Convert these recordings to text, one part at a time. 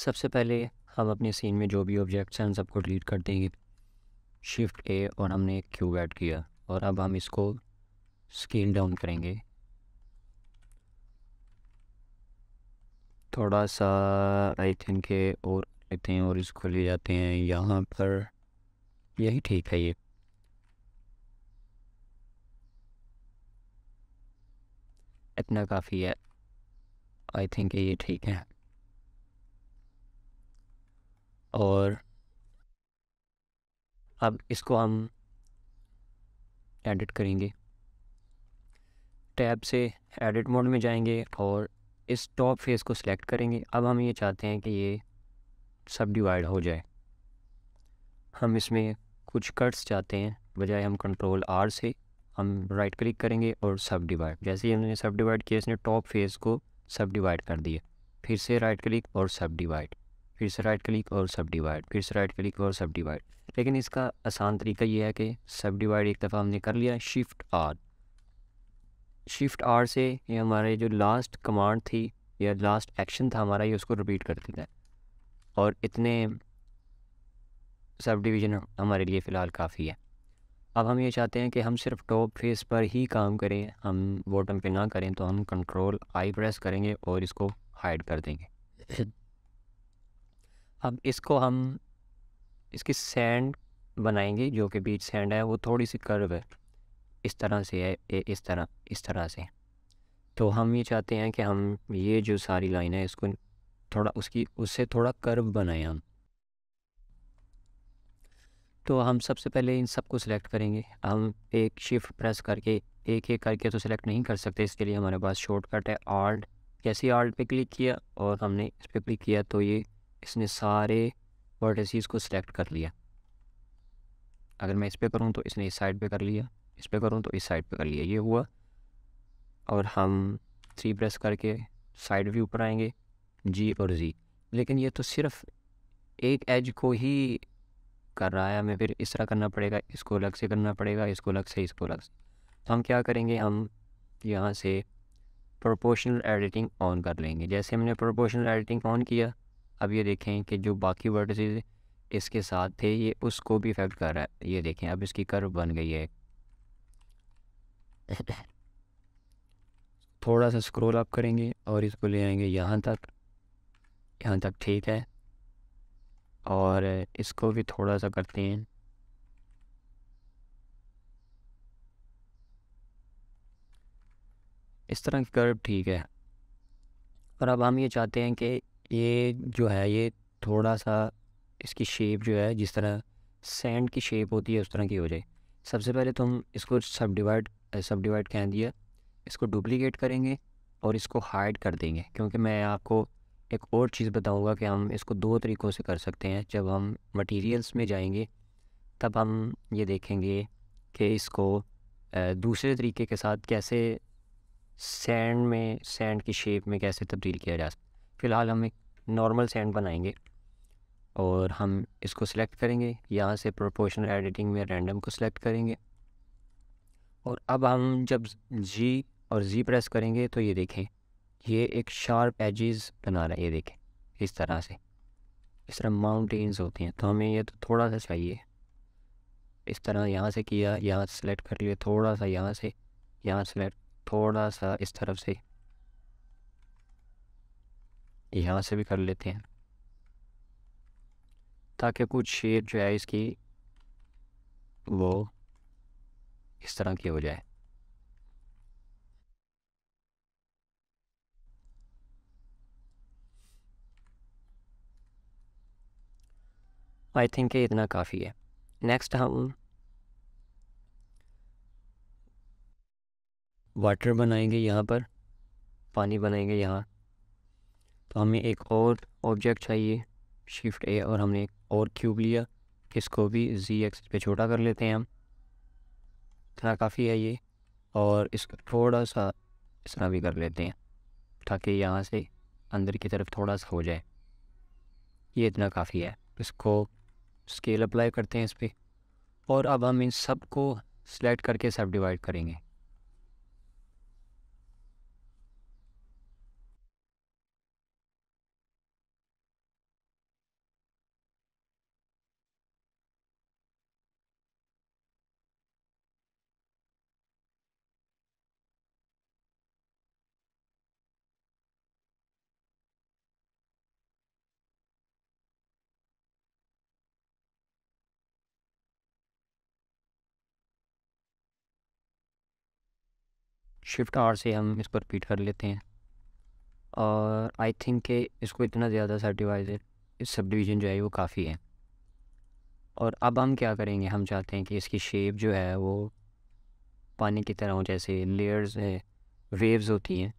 सबसे पहले हम अपने सीन में जो भी ऑब्जेक्ट्स हैं उन सबको डिलीट कर देंगे। शिफ्ट ए और हमने एक क्यूब ऐड किया और अब हम इसको स्केल डाउन करेंगे थोड़ा सा। आई थिंक के और लेते हैं और इसको ले जाते हैं यहाँ पर। यही ठीक है, ये इतना काफ़ी है। आई थिंक ये ठीक है। और अब इसको हम एडिट करेंगे। टैब से एडिट मोड में जाएंगे और इस टॉप फेस को सिलेक्ट करेंगे। अब हम ये चाहते हैं कि ये सब डिवाइड हो जाए। हम इसमें कुछ कट्स चाहते हैं, बजाय हम कंट्रोल आर से हम राइट क्लिक करेंगे और सब डिवाइड। जैसे ही हमने सब डिवाइड किया इसने टॉप फेस को सब डिवाइड कर दिया। फिर से राइट क्लिक और सब डिवाइड, फिर से राइट क्लिक और सब डिवाइड, फिर से राइट क्लिक और सब डिवाइड। लेकिन इसका आसान तरीका ये है कि सब डिवाइड एक दफ़ा हमने कर लिया, शिफ्ट आर से ये हमारे जो लास्ट कमांड थी या लास्ट एक्शन था हमारा, ये उसको रिपीट कर देता है। और इतने सब डिवीज़न हमारे लिए फ़िलहाल काफ़ी है। अब हम ये चाहते हैं कि हम सिर्फ टॉप फेस पर ही काम करें, हम बॉटम पे ना करें, तो हम कंट्रोल आई प्रेस करेंगे और इसको हाइड कर देंगे। अब इसको हम इसकी सैंड बनाएंगे, जो कि बीच सैंड है वो थोड़ी सी कर्व है, इस तरह से है, इस तरह से। तो हम ये चाहते हैं कि हम ये जो सारी लाइन है इसको थोड़ा उससे थोड़ा कर्व बनाएं हम। तो हम सबसे पहले इन सबको सिलेक्ट करेंगे। हम एक शिफ्ट प्रेस करके एक एक करके तो सिलेक्ट नहीं कर सकते, इसके लिए हमारे पास शॉर्टकट है आल्ट। जैसे ही आल्ट पे क्लिक किया और हमने इस पर क्लिक किया तो ये इसने सारे वर्टिसेस को सिलेक्ट कर लिया। अगर मैं इस पर करूँ तो इसने इस साइड पे कर लिया, इस पर करूँ तो इस साइड पे कर लिया, ये हुआ। और हम 3 प्रेस करके साइड व्यू पर आएंगे, जी और जी। लेकिन ये तो सिर्फ एक एज को ही कर रहा है, हमें फिर इस तरह करना पड़ेगा, इसको अलग से करना पड़ेगा, इसको अलग से, इसको अलग से। तो हम क्या करेंगे, हम यहाँ से प्रोपोर्शनल एडिटिंग ऑन कर लेंगे। जैसे हमने प्रोपोर्शनल एडिटिंग ऑन किया, अब ये देखें कि जो बाकी वर्टिसेस इसके साथ थे ये उसको भी इफेक्ट कर रहा है। ये देखें अब इसकी कर्व बन गई है। थोड़ा सा स्क्रॉल अप करेंगे और इसको ले आएंगे यहाँ तक, यहाँ तक ठीक है। और इसको भी थोड़ा सा करते हैं, इस तरह की कर्व ठीक है। पर अब हम ये चाहते हैं कि ये जो है ये थोड़ा सा इसकी शेप जो है जिस तरह सैंड की शेप होती है उस तरह की हो जाए। सबसे पहले तो हम इसको सब डिवाइड कह दिया, इसको डुप्लीकेट करेंगे और इसको हाइड कर देंगे। क्योंकि मैं आपको एक और चीज़ बताऊंगा कि हम इसको दो तरीक़ों से कर सकते हैं। जब हम मटेरियल्स में जाएंगे तब हम ये देखेंगे कि इसको दूसरे तरीके के साथ कैसे सैंड की शेप में कैसे तब्दील किया जा सकता है। फ़िलहाल हम एक नॉर्मल सैंड बनाएंगे और हम इसको सिलेक्ट करेंगे, यहाँ से प्रोपोर्शनल एडिटिंग में रैंडम को सिलेक्ट करेंगे। और अब हम जब जी और जी प्रेस करेंगे तो ये देखें ये एक शार्प एजेस बना रहा है, ये देखें इस तरह से, इस तरह माउंटेन्स होती हैं। तो हमें ये तो थोड़ा सा चाहिए, इस तरह यहाँ से किया, यहाँ सेलेक्ट कर लिया, थोड़ा सा यहाँ से, यहाँ सेलेक्ट, थोड़ा सा इस तरफ से, यहाँ से भी कर लेते हैं ताकि कुछ शेप जो है इसकी वो इस तरह की हो जाए। आई थिंक इतना काफ़ी है। नेक्स्ट हम वाटर बनाएंगे, यहाँ पर पानी बनाएंगे यहाँ। तो हमें एक और ऑब्जेक्ट चाहिए, शिफ्ट ए और हमने एक और क्यूब लिया, इसको भी जी एक्सिस पे छोटा कर लेते हैं हम। इतना काफ़ी है ये। और इसको थोड़ा सा इस तरह भी कर लेते हैं ताकि यहाँ से अंदर की तरफ थोड़ा सा हो जाए। ये इतना काफ़ी है। इसको स्केल अप्लाई करते हैं इस पर और अब हम इन सब को सिलेक्ट करके सब डिवाइड करेंगे। शिफ्ट आर से हम इसको रिपीट कर लेते हैं। और आई थिंक कि इसको इतना ज़्यादा सा डिवाइजर इस सब डिवीज़न जो है वो काफ़ी है। और अब हम क्या करेंगे, हम चाहते हैं कि इसकी शेप जो है वो पानी की तरह हो, जैसे लेयर्स है, वेव्स होती हैं।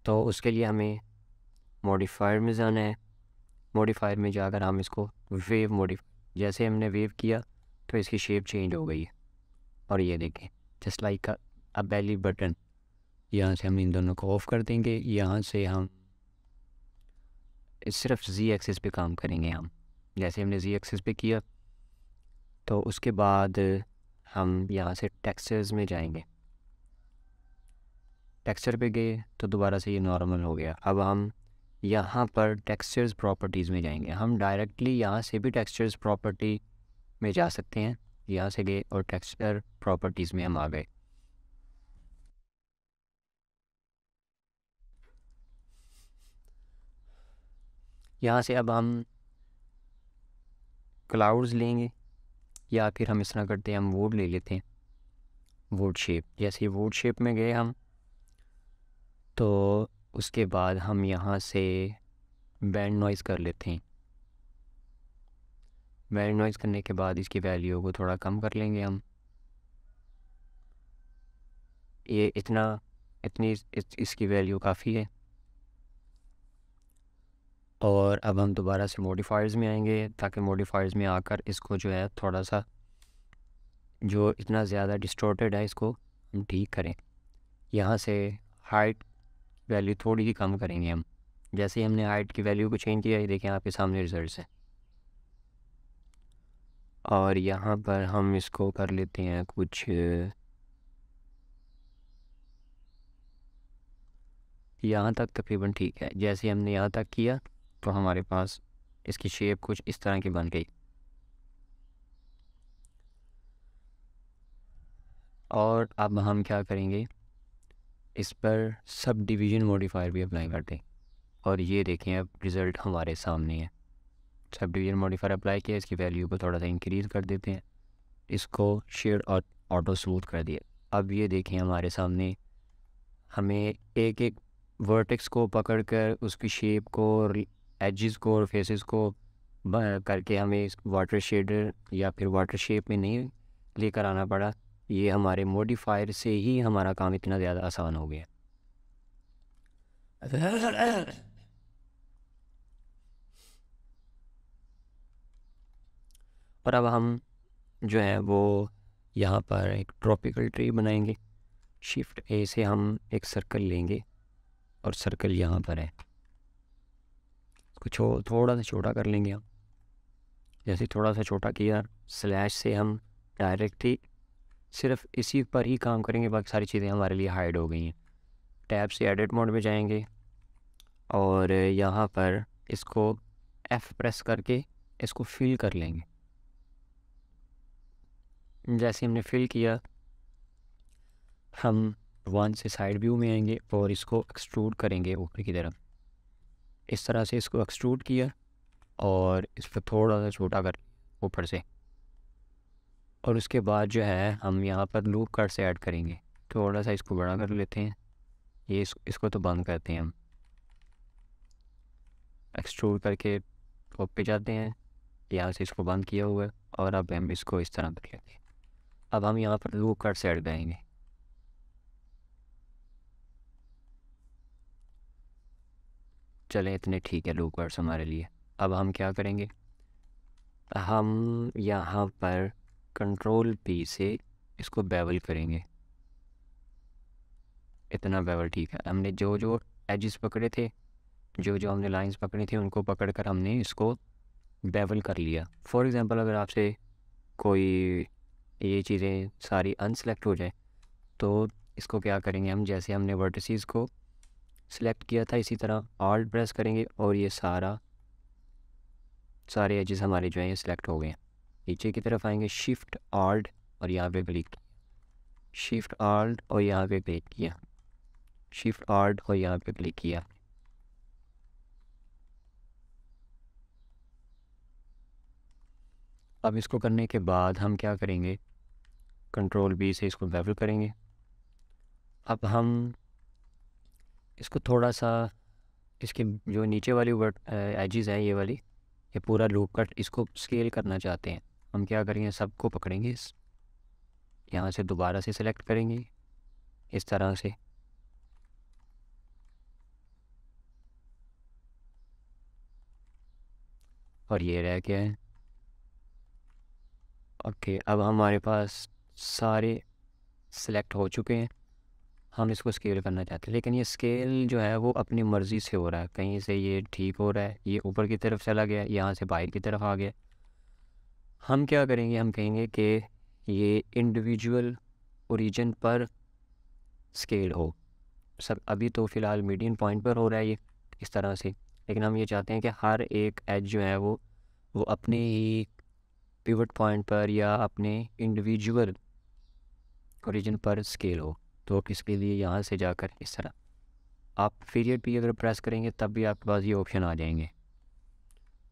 तो उसके लिए हमें मॉडिफायर में जाना है। मॉडिफायर में जाकर हम इसको वेव मॉडिफाई, जैसे हमने वेव किया तो इसकी शेप चेंज हो गई है। और ये देखें जस्ट लाइक अ बेली बटन। यहाँ से हम इन दोनों को ऑफ़ कर देंगे। यहाँ से हम सिर्फ जी एक्सिस पे काम करेंगे। हम जैसे हमने जी एक्सिस पे किया तो उसके बाद हम यहाँ से टेक्सचर्स में जाएंगे। टेक्सचर पे गए तो दोबारा से ये नॉर्मल हो गया। अब हम यहाँ पर टेक्सचर्स प्रॉपर्टीज़ में जाएंगे। हम डायरेक्टली यहाँ से भी टेक्सचर्स प्रॉपर्टी में जा सकते हैं। यहाँ से गए और टेक्सचर प्रॉपर्टीज़ में हम आ गए। यहाँ से अब हम क्लाउड्स लेंगे, या फिर हम इस तरह करते हैं, हम वुड ले लेते हैं, वुड शेप। जैसे वुड शेप में गए हम तो उसके बाद हम यहाँ से बैंड नॉइज़ कर लेते हैं। बैंड नॉइज़ करने के बाद इसकी वैल्यू को थोड़ा कम कर लेंगे हम। ये इतनी इसकी वैल्यू काफ़ी है। और अब हम दोबारा से मॉडिफायर्स में आएंगे, ताकि मॉडिफायर्स में आकर इसको जो है थोड़ा सा, जो इतना ज़्यादा डिस्टॉर्टेड है, इसको हम ठीक करें। यहाँ से हाइट वैल्यू थोड़ी सी कम करेंगे हम। जैसे ही हमने हाइट की वैल्यू को चेंज किया, ये देखें आपके सामने रिजल्ट्स हैं। और यहाँ पर हम इसको कर लेते हैं कुछ, यहाँ तक तकरीबन ठीक है। जैसे हमने यहाँ तक किया तो हमारे पास इसकी शेप कुछ इस तरह की बन गई। और अब हम क्या करेंगे, इस पर सब डिवीज़न मॉडिफायर भी अप्लाई करते हैं। और ये देखें अब रिज़ल्ट हमारे सामने है। सब डिवीज़न मॉडिफायर अप्लाई किया, इसकी वैल्यू को थोड़ा सा इंक्रीज़ कर देते हैं, इसको शेड और ऑटो स्मूथ कर दिया। अब ये देखें हमारे सामने, हमें एक एक वर्टेक्स को पकड़कर उसकी शेप को और एजेस को और फेसेस को करके हमें इस वाटर शेडर या फिर वाटर शेप में नहीं लेकर आना पड़ा। ये हमारे मॉडिफायर से ही हमारा काम इतना ज़्यादा आसान हो गया। और अब हम जो है वो यहाँ पर एक ट्रॉपिकल ट्री बनाएंगे। शिफ्ट ए से हम एक सर्कल लेंगे और सर्कल यहाँ पर है, इसको थोड़ा सा छोटा कर लेंगे हम। जैसे थोड़ा सा छोटा किया, स्लैश से हम डायरेक्ट ही सिर्फ इसी पर ही काम करेंगे, बाकी सारी चीज़ें हमारे लिए हाइड हो गई हैं। टैब से एडिट मोड में जाएंगे और यहाँ पर इसको F प्रेस करके इसको फिल कर लेंगे। जैसे हमने फिल किया, हम वन से साइड व्यू में आएंगे और इसको एक्सट्रूड करेंगे ऊपर की तरफ। इस तरह से इसको एक्सट्रूड किया और इस पर थोड़ा सा छोटा कर ऊपर से। और उसके बाद जो है हम यहाँ पर लूप कट से ऐड करेंगे। थोड़ा सा इसको बड़ा कर लेते हैं, ये इसको तो बंद करते हैं हम। एक्सट्रूड करके टॉप पे जाते हैं, यहाँ से इसको बंद किया हुआ है। और अब हम इसको इस तरह कर लेते हैं। अब हम यहाँ पर लूप कट से ऐड करेंगे। चलें इतने ठीक है लूप कट्स हमारे लिए। अब हम क्या करेंगे, हम यहाँ पर कंट्रोल P से इसको बेवल करेंगे। इतना बेवल ठीक है। हमने जो जो एजेस पकड़े थे, जो जो हमने लाइंस पकड़ी थी, उनको पकड़कर हमने इसको बेवल कर लिया। फॉर एग्ज़ाम्पल अगर आपसे कोई ये चीज़ें सारी अनसेलेक्ट हो जाए तो इसको क्या करेंगे हम, जैसे हमने वर्टिसेस को सिलेक्ट किया था इसी तरह ऑल्ट प्रेस करेंगे और ये सारे एजेस हमारे जो हैं ये सिलेक्ट हो गए हैं। नीचे की तरफ आएंगे, शिफ्ट ऑल्ट और यहाँ पे क्लिक किया, शिफ्ट ऑल्ट और यहाँ पे क्लिक किया, शिफ्ट ऑल्ट और यहाँ पे क्लिक किया। अब इसको करने के बाद हम क्या करेंगे, कंट्रोल B से इसको बेवल करेंगे अब हम इसको थोड़ा सा, इसके जो नीचे वाली वर्ड एजिज़ हैं, ये पूरा लूप कट इसको स्केल करना चाहते हैं। हम क्या करेंगे, सबको पकड़ेंगे, यहाँ से दोबारा से सिलेक्ट करेंगे इस तरह से, और ये रह गया है। ओके, अब हमारे पास सारे सिलेक्ट हो चुके हैं। हम इसको स्केल करना चाहते हैं, लेकिन ये स्केल जो है वो अपनी मर्ज़ी से हो रहा है। कहीं से ये ठीक हो रहा है, ये ऊपर की तरफ चला गया, यहाँ से बाहर की तरफ आ गया। हम क्या करेंगे, हम कहेंगे कि ये इंडिविजुअल ओरिजिन पर स्केल हो। सब अभी तो फ़िलहाल मीडियन पॉइंट पर हो रहा है ये इस तरह से, लेकिन हम ये चाहते हैं कि हर एक एज जो है वो अपने ही पिवट पॉइंट पर या अपने इंडिविजुअल ओरिजिन पर स्केल हो। तो इसके लिए यहाँ से जाकर इस तरह आप पीरियड भी अगर प्रेस करेंगे तब भी आपके पास ये ऑप्शन आ जाएंगे।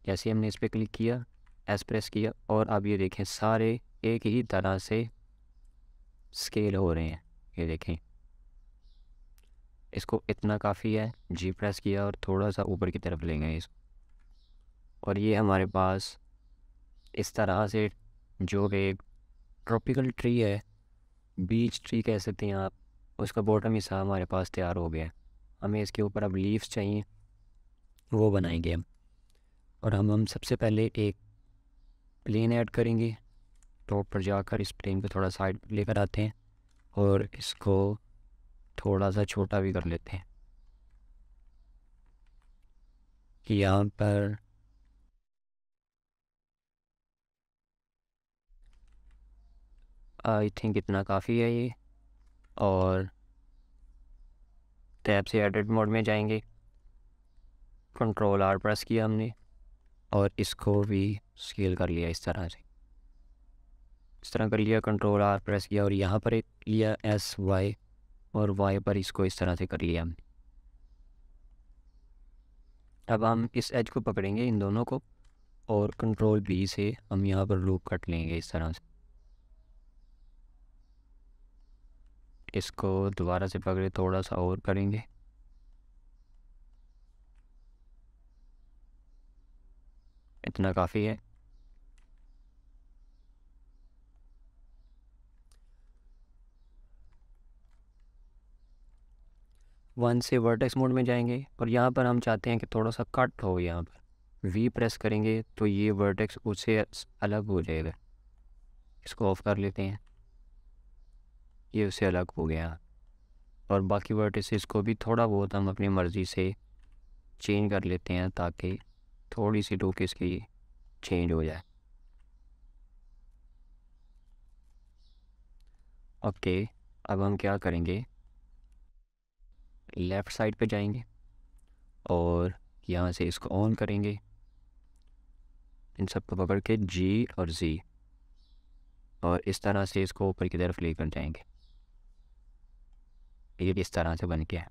जैसे हमने इस पर क्लिक किया, एस प्रेस किया, और अब ये देखें सारे एक ही तरह से स्केल हो रहे हैं। ये देखें, इसको इतना काफ़ी है, जी प्रेस किया और थोड़ा सा ऊपर की तरफ ले गए इसको, और ये हमारे पास इस तरह से जो एक ट्रॉपिकल ट्री है, बीच ट्री कह सकते हैं आप, उसका बॉटम हिस्सा हमारे पास तैयार हो गया है। हमें इसके ऊपर अब लीव्स चाहिए, वो बनाएंगे हम। और हम सबसे पहले एक प्लेन ऐड करेंगे। टॉप पर जाकर इस प्लेन को थोड़ा साइड लेकर आते हैं और इसको थोड़ा सा छोटा भी कर लेते हैं। यहाँ पर आई थिंक इतना काफ़ी है ये, और टैब से एडिट मोड में जाएंगे, कंट्रोल आर प्रेस किया हमने और इसको भी स्केल कर लिया इस तरह से, इस तरह कर लिया, कंट्रोल आर प्रेस किया और यहाँ पर एक लिया एस वाई, और वाई पर इसको इस तरह से कर लिया हमने। अब हम इस एज को पकड़ेंगे, इन दोनों को, और कंट्रोल बी से हम यहाँ पर लूप कट लेंगे इस तरह से। इसको दोबारा से पकड़े, थोड़ा सा और करेंगे, इतना काफ़ी है। वन से वर्टेक्स मोड में जाएंगे और यहाँ पर हम चाहते हैं कि थोड़ा सा कट हो। यहाँ पर वी प्रेस करेंगे तो ये वर्टेक्स उससे अलग हो जाएगा। इसको ऑफ कर लेते हैं, ये उससे अलग हो गया। और बाकी वर्टिसेस को भी थोड़ा बहुत हम अपनी मर्ज़ी से चेंज कर लेते हैं ताकि थोड़ी सी लुक इसकी चेंज हो जाए। ओके, अब हम क्या करेंगे, लेफ़्ट साइड पे जाएंगे और यहाँ से इसको ऑन करेंगे, इन सब को पकड़ के जी और जी, और इस तरह से इसको ऊपर की तरफ लेकर जाएंगे। ये इस तरह से बन के है।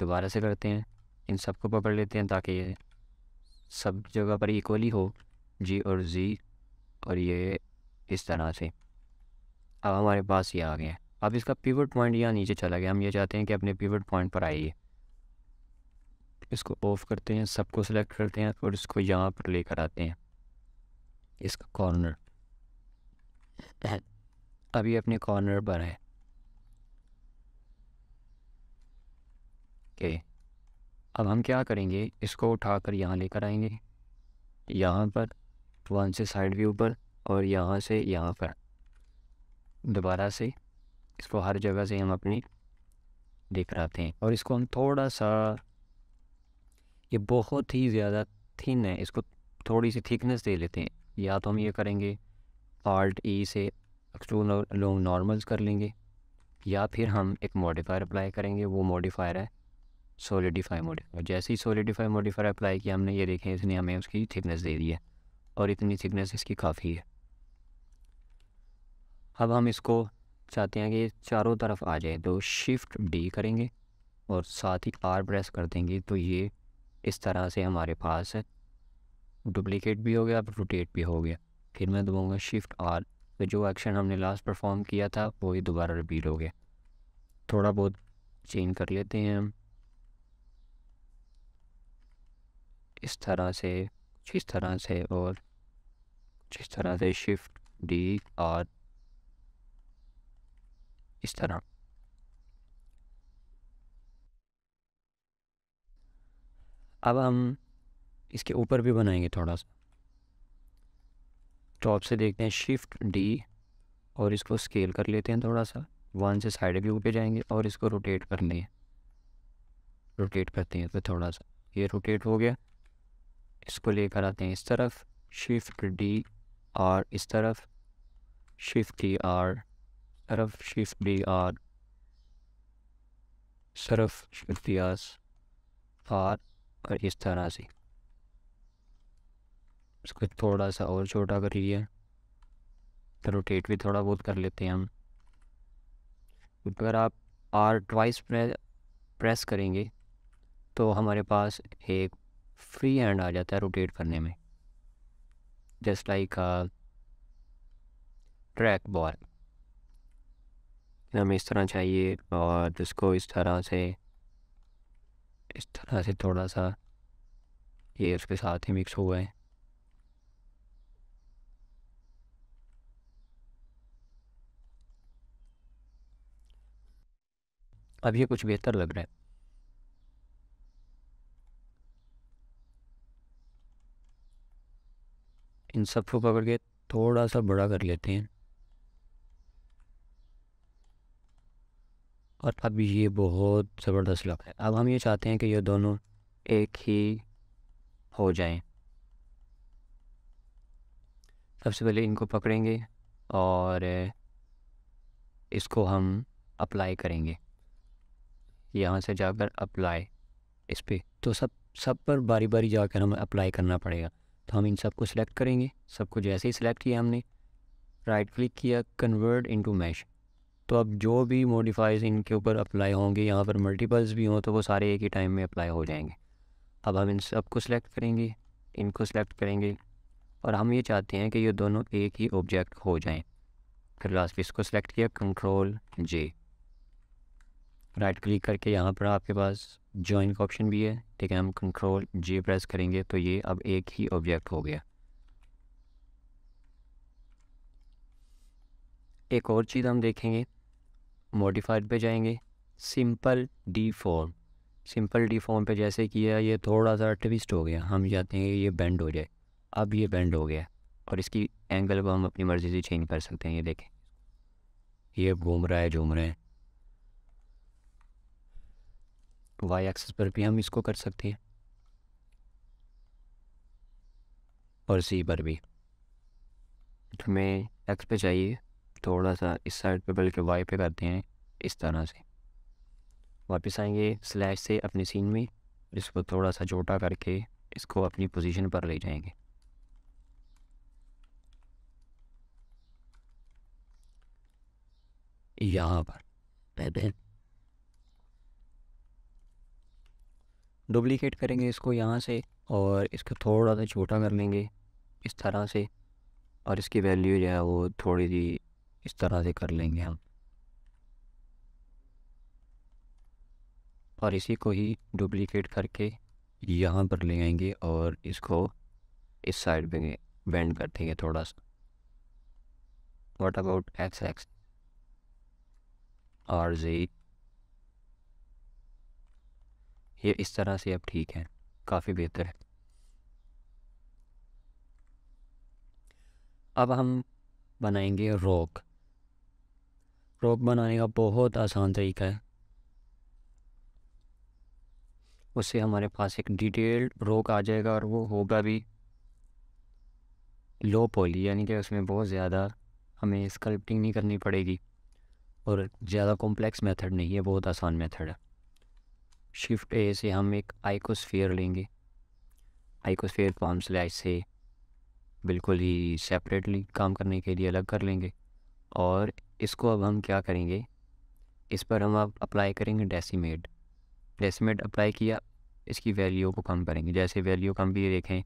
दोबारा से करते हैं, इन सब को पकड़ लेते हैं ताकि ये सब जगह पर इक्वली हो, जी और जी, और ये इस तरह से। अब हमारे पास ये आ गया है। अब इसका पिवट पॉइंट यहाँ नीचे चला गया। हम ये चाहते हैं कि अपने पिवट पॉइंट पर आइए। इसको ऑफ करते हैं, सबको सेलेक्ट करते हैं और इसको यहाँ पर लेकर आते हैं, इसका कॉर्नर। अभी अपने कॉर्नर पर है। ओके, अब हम क्या करेंगे, इसको उठाकर यहाँ लेकर आएंगे, यहाँ पर वन से साइड व्यू पर, और यहाँ से यहाँ पर दोबारा से इसको हर जगह से हम अपनी लेकर आते हैं। और इसको हम थोड़ा सा, ये बहुत ही ज़्यादा थिन है, इसको थोड़ी सी थिकनेस दे लेते हैं। या तो हम ये करेंगे Alt E से एक्सट्रूड लॉन्ग नॉर्मल्स कर लेंगे, या फिर हम एक मॉडिफायर अप्लाई करेंगे। वो मॉडिफायर है सॉलिडिफाई मॉडिफायर। जैसे ही सॉलिडिफाई मॉडिफायर अप्लाई किया हमने, ये देखें इसने हमें उसकी थिकनेस दे दी है, और इतनी थिकनेस इसकी काफ़ी है। अब हम इसको चाहते हैं कि चारों तरफ आ जाए, तो शिफ्ट डी करेंगे और साथ ही आर प्रेस कर देंगे, तो ये इस तरह से हमारे पास डुप्लीकेट भी हो गया, अब रोटेट भी हो गया। फिर मैं दबाऊँगा शिफ्ट आर, तो जो एक्शन हमने लास्ट परफॉर्म किया था वही दोबारा रिपीट हो गया। थोड़ा बहुत चेंज कर लेते हैं हम, इस तरह से, कुछ इस तरह से और कुछ इस तरह से, शिफ्ट डी और इस तरह। अब हम इसके ऊपर भी बनाएंगे थोड़ा सा। टॉप से देखते हैं शिफ्ट डी और इसको स्केल कर लेते हैं थोड़ा सा, 1 से साइड व्यू पे जाएंगे और इसको रोटेट कर लें, रोटेट करते हैं तो थोड़ा सा ये रोटेट हो गया। इसको लेकर आते हैं इस तरफ, शिफ्ट डी और इस तरफ, शिफ्ट डी और तरफ, शिफ्ट डी और तरफ, शिफ्ट डी और इस तरह से इसको थोड़ा सा और छोटा कर लिया, तो रोटेट भी थोड़ा बहुत कर लेते हैं हम। अगर आप आर ट्वाइस प्रेस करेंगे तो हमारे पास एक फ्री हैंड आ जाता है रोटेट करने में, जस्ट लाइक ट्रैक बॉल। हमें इस तरह चाहिए और इसको इस तरह से थोड़ा सा ये उसके साथ ही मिक्स हुआ है। अब ये कुछ बेहतर लग रहा है। इन सबको पकड़ के थोड़ा सा बड़ा कर लेते हैं और अब ये बहुत ज़बरदस्त लग रहा है। अब हम ये चाहते हैं कि ये दोनों एक ही हो जाएं। सबसे पहले इनको पकड़ेंगे और इसको हम अप्लाई करेंगे, यहाँ से जाकर अप्लाई इस पर, तो सब पर बारी बारी जाकर हमें अप्लाई करना पड़ेगा। तो हम इन सबको सिलेक्ट करेंगे, सबको जैसे ही सिलेक्ट किया हमने, राइट क्लिक किया, कन्वर्ट इनटू मैश। तो अब जो भी मॉडिफाइज इनके ऊपर अप्लाई होंगे, यहाँ पर मल्टीपल्स भी हों तो वो सारे एक ही टाइम में अप्लाई हो जाएंगे। अब हम इन सबको सिलेक्ट करेंगे, इनको सिलेक्ट करेंगे और हम ये चाहते हैं कि ये दोनों एक ही ऑब्जेक्ट हो जाएं। फिर लास्ट इसको सिलेक्ट किया, कंट्रोल जे, राइट क्लिक करके यहाँ पर आपके पास जॉइन का ऑप्शन भी है, ठीक है। हम कंट्रोल जे प्रेस करेंगे तो ये अब एक ही ऑब्जेक्ट हो गया। एक और चीज़ हम देखेंगे, मॉडिफाइड पे जाएंगे, simple D form, simple D form पे जैसे किया ये थोड़ा सा ट्विस्ट हो गया, हम चाहते हैं कि ये बेंड हो जाए। अब ये बेंड हो गया और इसकी एंगल को हम अपनी मर्ज़ी से चेंज कर सकते हैं। ये देखें, ये घूम रहा है, झूम रहे हैं। वाई एक्सिस पर भी हम इसको कर सकते हैं और सी पर भी। हमें एक्स पे चाहिए थोड़ा सा इस साइड पे, बल्कि वाई पे करते हैं इस तरह से। वापस आएंगे स्लैश से अपनी सीन में, इसको थोड़ा सा छोटा करके इसको अपनी पोजीशन पर ले जाएंगे। यहाँ पर डुप्लीकेट करेंगे इसको यहाँ से और इसको थोड़ा सा छोटा कर लेंगे इस तरह से, और इसकी वैल्यू जो है वो थोड़ी सी इस तरह से कर लेंगे हम, और इसी को ही डुप्लीकेट करके यहाँ पर ले आएंगे और इसको इस साइड पे बेंड कर देंगे थोड़ा सा। व्हाट अबाउट एक्स एक्स और जी, ये इस तरह से अब ठीक है, काफ़ी बेहतर है। अब हम बनाएंगे रॉक। रॉक बनाने का बहुत आसान तरीका है, उससे हमारे पास एक डिटेल्ड रॉक आ जाएगा और वो होगा भी लो पॉली, यानी कि उसमें बहुत ज़्यादा हमें स्कल्पटिंग नहीं करनी पड़ेगी और ज़्यादा कॉम्प्लेक्स मेथड नहीं है, बहुत आसान मेथड है। शिफ्ट ए से हम एक आइकोस्फीयर लेंगे, आइकोस्फीयर को हम स्लैश से बिल्कुल ही सेपरेटली काम करने के लिए अलग कर लेंगे और इसको अब हम क्या करेंगे, इस पर हम अब अप्लाई करेंगे डेसिमेट। डेसिमेट अप्लाई किया, इसकी वैल्यू को कम करेंगे, जैसे वैल्यू कम भी देखें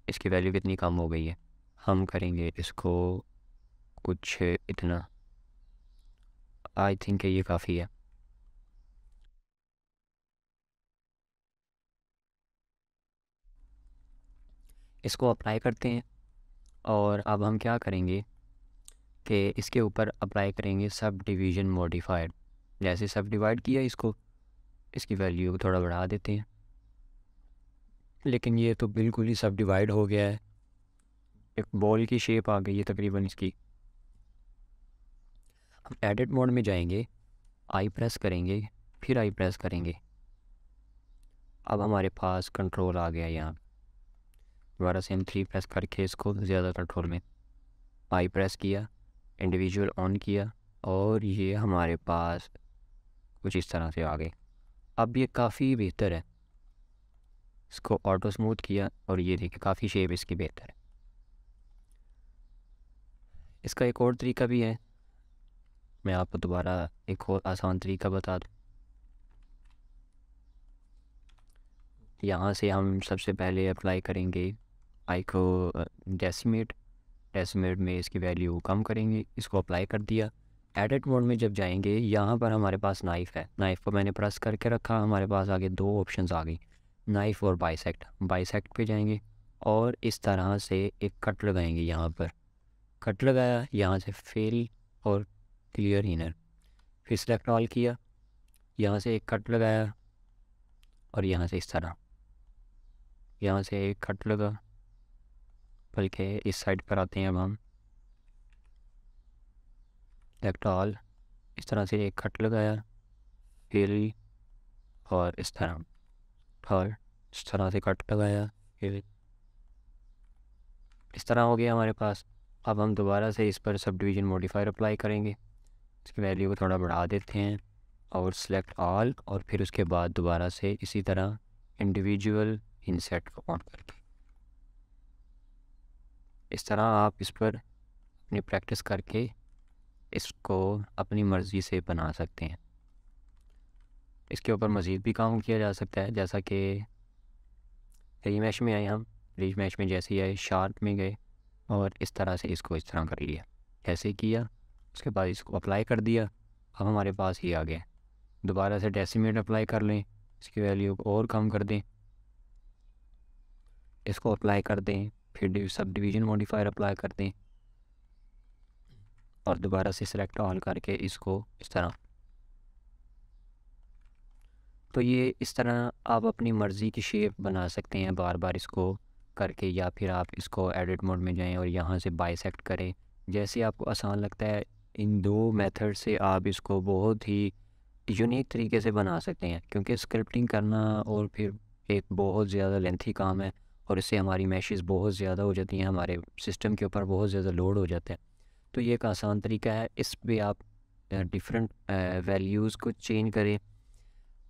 इसकी वैल्यू कितनी कम हो गई है। हम करेंगे इसको कुछ इतना, आई थिंक ये काफ़ी है। इसको अप्लाई करते हैं और अब हम क्या करेंगे कि इसके ऊपर अप्लाई करेंगे सब डिवीज़न मॉडिफायर। जैसे सब डिवाइड किया इसको, इसकी वैल्यू को थोड़ा बढ़ा देते हैं, लेकिन ये तो बिल्कुल ही सब डिवाइड हो गया है, एक बॉल की शेप आ गई है तकरीबन इसकी। हम एडिट मोड में जाएंगे, आई प्रेस करेंगे, फिर आई प्रेस करेंगे। अब हमारे पास कंट्रोल आ गया यहाँ। दोबारा से हम 3 प्रेस करके इसको ज़्यादा कंट्रोल में, आई प्रेस किया, इंडिविजुअल ऑन किया, और ये हमारे पास कुछ इस तरह से आ गए। अब ये काफ़ी बेहतर है। इसको ऑटो स्मूथ किया और ये देखिए काफ़ी शेप इसकी बेहतर है। इसका एक और तरीका भी है, मैं आपको दोबारा एक और आसान तरीका बता दूँ। यहाँ से हम सबसे पहले अप्लाई करेंगे आई को डेसिमेट। डेसिमेट में इसकी वैल्यू कम करेंगे, इसको अप्लाई कर दिया। एडिट मोड में जब जाएंगे, यहाँ पर हमारे पास नाइफ़ है, नाइफ़ को मैंने प्रेस करके रखा, हमारे पास आगे 2 ऑप्शंस आ गई, नाइफ़ और बाइसेक्ट। बाइसेक्ट पे जाएंगे और इस तरह से एक कट लगाएंगे। यहाँ पर कट लगाया, यहाँ से फिल और क्लियर इनर, फिर सेलेक्ट ऑल किया, यहाँ से एक कट लगाया और यहाँ से इस तरह, यहाँ से एक कट लगा, बल्कि इस साइड पर आते हैं अब हम, सेलेक्ट ऑल, इस तरह से एक कट लगाया, फिर और इस तरह, और इस तरह से कट लगाया, फिर इस तरह हो गया हमारे पास। अब हम दोबारा से इस पर सब डिवीज़न मॉडिफायर अप्लाई करेंगे, इसकी वैल्यू को थोड़ा बढ़ा देते हैं और सेलेक्ट ऑल, और फिर उसके बाद दोबारा से इसी तरह इंडिविजुअल इंसेट को ऑन करके, इस तरह आप इस पर अपनी प्रैक्टिस करके इसको अपनी मर्ज़ी से बना सकते हैं। इसके ऊपर मज़ीद भी काम किया जा सकता है, जैसा कि रीमैश में आए हम, रीमैश में जैसे ही आए शार्प में गए और इस तरह से इसको इस तरह कर लिया, ऐसे किया, उसके बाद इसको अप्लाई कर दिया, अब हमारे पास ही आ गया। दोबारा से डेसिमेट अप्लाई कर लें, इसकी वैल्यू को और कम कर दें, इसको अप्लाई कर दें, फिर सब डिवीज़न मॉडिफायर अप्लाई कर दें और दोबारा से सिलेक्ट ऑल करके इसको इस तरह। तो ये इस तरह आप अपनी मर्ज़ी की शेप बना सकते हैं बार बार इसको करके, या फिर आप इसको एडिट मोड में जाएं और यहाँ से बाइसेक्ट करें, जैसे आपको आसान लगता है। इन 2 मेथड से आप इसको बहुत ही यूनिक तरीके से बना सकते हैं, क्योंकि स्क्रिप्टिंग करना और फिर एक बहुत ज़्यादा लेंथी काम है और इससे हमारी मैशेस बहुत ज़्यादा हो जाती हैं, हमारे सिस्टम के ऊपर बहुत ज़्यादा लोड हो जाता है। तो ये एक आसान तरीका है, इस पे आप डिफरेंट वैल्यूज़ को चेंज करें,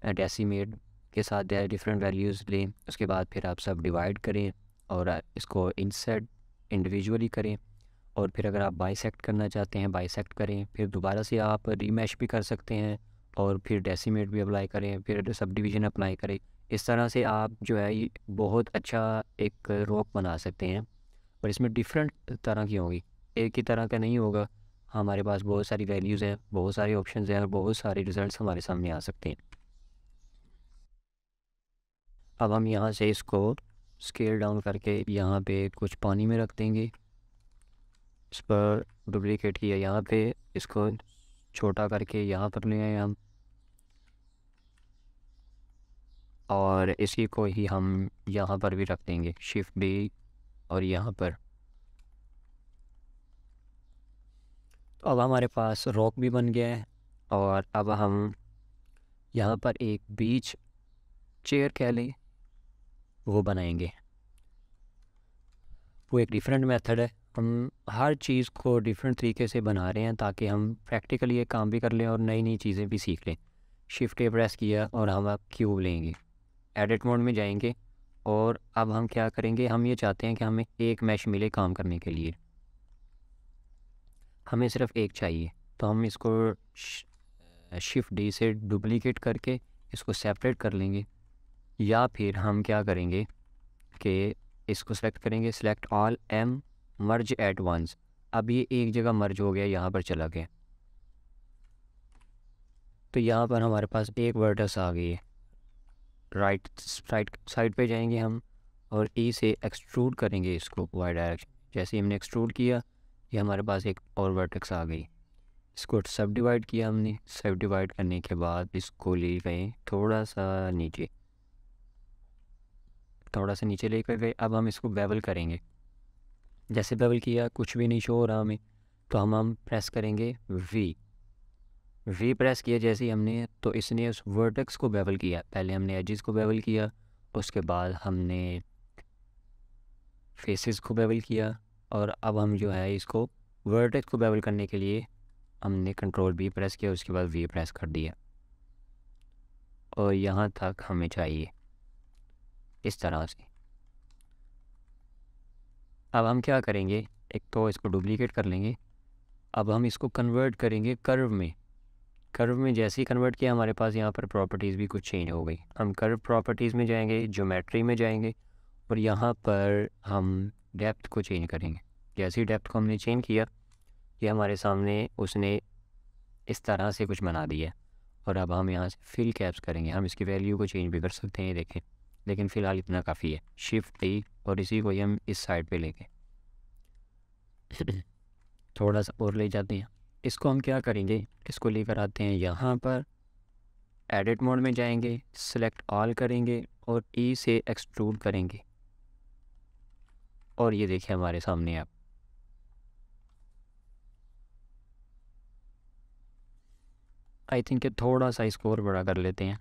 डेसिमेट के साथ डिफरेंट वैल्यूज़ लें, उसके बाद फिर आप सब डिवाइड करें और इसको इंसर्ट इंडिविजुअली करें, और फिर अगर आप बाइसेक्ट करना चाहते हैं बाइसेक्ट करें, फिर दोबारा से आप रीमैश भी कर सकते हैं और फिर डेसिमेट भी अप्लाई करें, फिर सब डिवीज़न अप्लाई करें। इस तरह से आप जो है ये बहुत अच्छा एक रॉक बना सकते हैं, और इसमें डिफरेंट तरह की होगी, एक ही तरह का नहीं होगा। हमारे पास बहुत सारी वैल्यूज़ हैं, बहुत सारे ऑप्शंस हैं और बहुत सारे रिज़ल्ट्स हमारे सामने आ सकते हैं। अब हम यहाँ से इसको स्केल डाउन करके यहाँ पे कुछ पानी में रख देंगे, इस पर डुप्लीकेट किया, यहाँ पे इसको छोटा करके यहाँ पर ले आए हम, और इसी को ही हम यहाँ पर भी रख देंगे, शिफ्ट B और यहाँ पर। तो अब हमारे पास रॉक भी बन गया है, और अब हम यहाँ पर एक बीच चेयर कह लें वो बनाएंगे। वो एक डिफरेंट मेथड है, हम हर चीज़ को डिफरेंट तरीके से बना रहे हैं ताकि हम प्रैक्टिकली ये काम भी कर लें और नई नई चीज़ें भी सीख लें। शिफ्ट A प्रेस किया और हम अब क्यूब लेंगे, एडिट मोड में जाएंगे, और अब हम क्या करेंगे, हम ये चाहते हैं कि हमें एक मैश मिले काम करने के लिए, हमें सिर्फ एक चाहिए। तो हम इसको शिफ्ट D से डुप्लीकेट करके इसको सेपरेट कर लेंगे, या फिर हम क्या करेंगे कि इसको सेलेक्ट करेंगे, सेलेक्ट ऑल M मर्ज एट वंस। अब ये एक जगह मर्ज हो गया, यहाँ पर चला गया। तो यहाँ पर हमारे पास एक वर्टेक्स आ गई है। राइट साइड पे जाएंगे हम और ई से एक्सट्रूड करेंगे इसको वाई डायरेक्शन। जैसे ही हमने एक्सट्रूड किया, ये हमारे पास एक और वर्टेक्स आ गई। इसको सब डिवाइड किया हमने। सब डिवाइड करने के बाद इसको ले गए थोड़ा सा नीचे लेकर गए। अब हम इसको बेवल करेंगे। जैसे बेवल किया, कुछ भी नहीं शो हो रहा हमें, तो हम प्रेस करेंगे वी प्रेस किया जैसे ही हमने, तो इसने उस वर्टेक्स को बेवल किया। पहले हमने एजेस को बेवल किया, उसके बाद हमने फेसेस को बेवल किया, और अब हम जो है इसको वर्टेक्स को बेवल करने के लिए हमने कंट्रोल बी प्रेस किया, उसके बाद वी प्रेस कर दिया, और यहाँ तक हमें चाहिए इस तरह से। अब हम क्या करेंगे, एक तो इसको डुप्लीकेट कर लेंगे। अब हम इसको कन्वर्ट करेंगे कर्व में जैसे ही कन्वर्ट किया, हमारे पास यहाँ पर प्रॉपर्टीज़ भी कुछ चेंज हो गई। हम कर्व प्रॉपर्टीज़ में जाएंगे, ज्योमेट्री में जाएंगे, और यहाँ पर हम डेप्थ को चेंज करेंगे। जैसे ही डेप्थ को हमने चेंज किया, ये हमारे सामने उसने इस तरह से कुछ बना दिया। और अब हम यहाँ से फिल कैप्स करेंगे। हम इसकी वैल्यू को चेंज भी कर सकते हैं, देखें, लेकिन फ़िलहाल इतना काफ़ी है। शिफ्ट ई, और इसी को ही हम इस साइड पे लेके थोड़ा सा और ले जाते हैं। इसको हम क्या करेंगे, इसको लेकर आते हैं यहाँ पर, एडिट मोड में जाएंगे, सेलेक्ट ऑल करेंगे और ई से एक्सट्रूड करेंगे, और ये देखिए हमारे सामने आप आई थिंक कि थोड़ा सा इसको और बड़ा कर लेते हैं।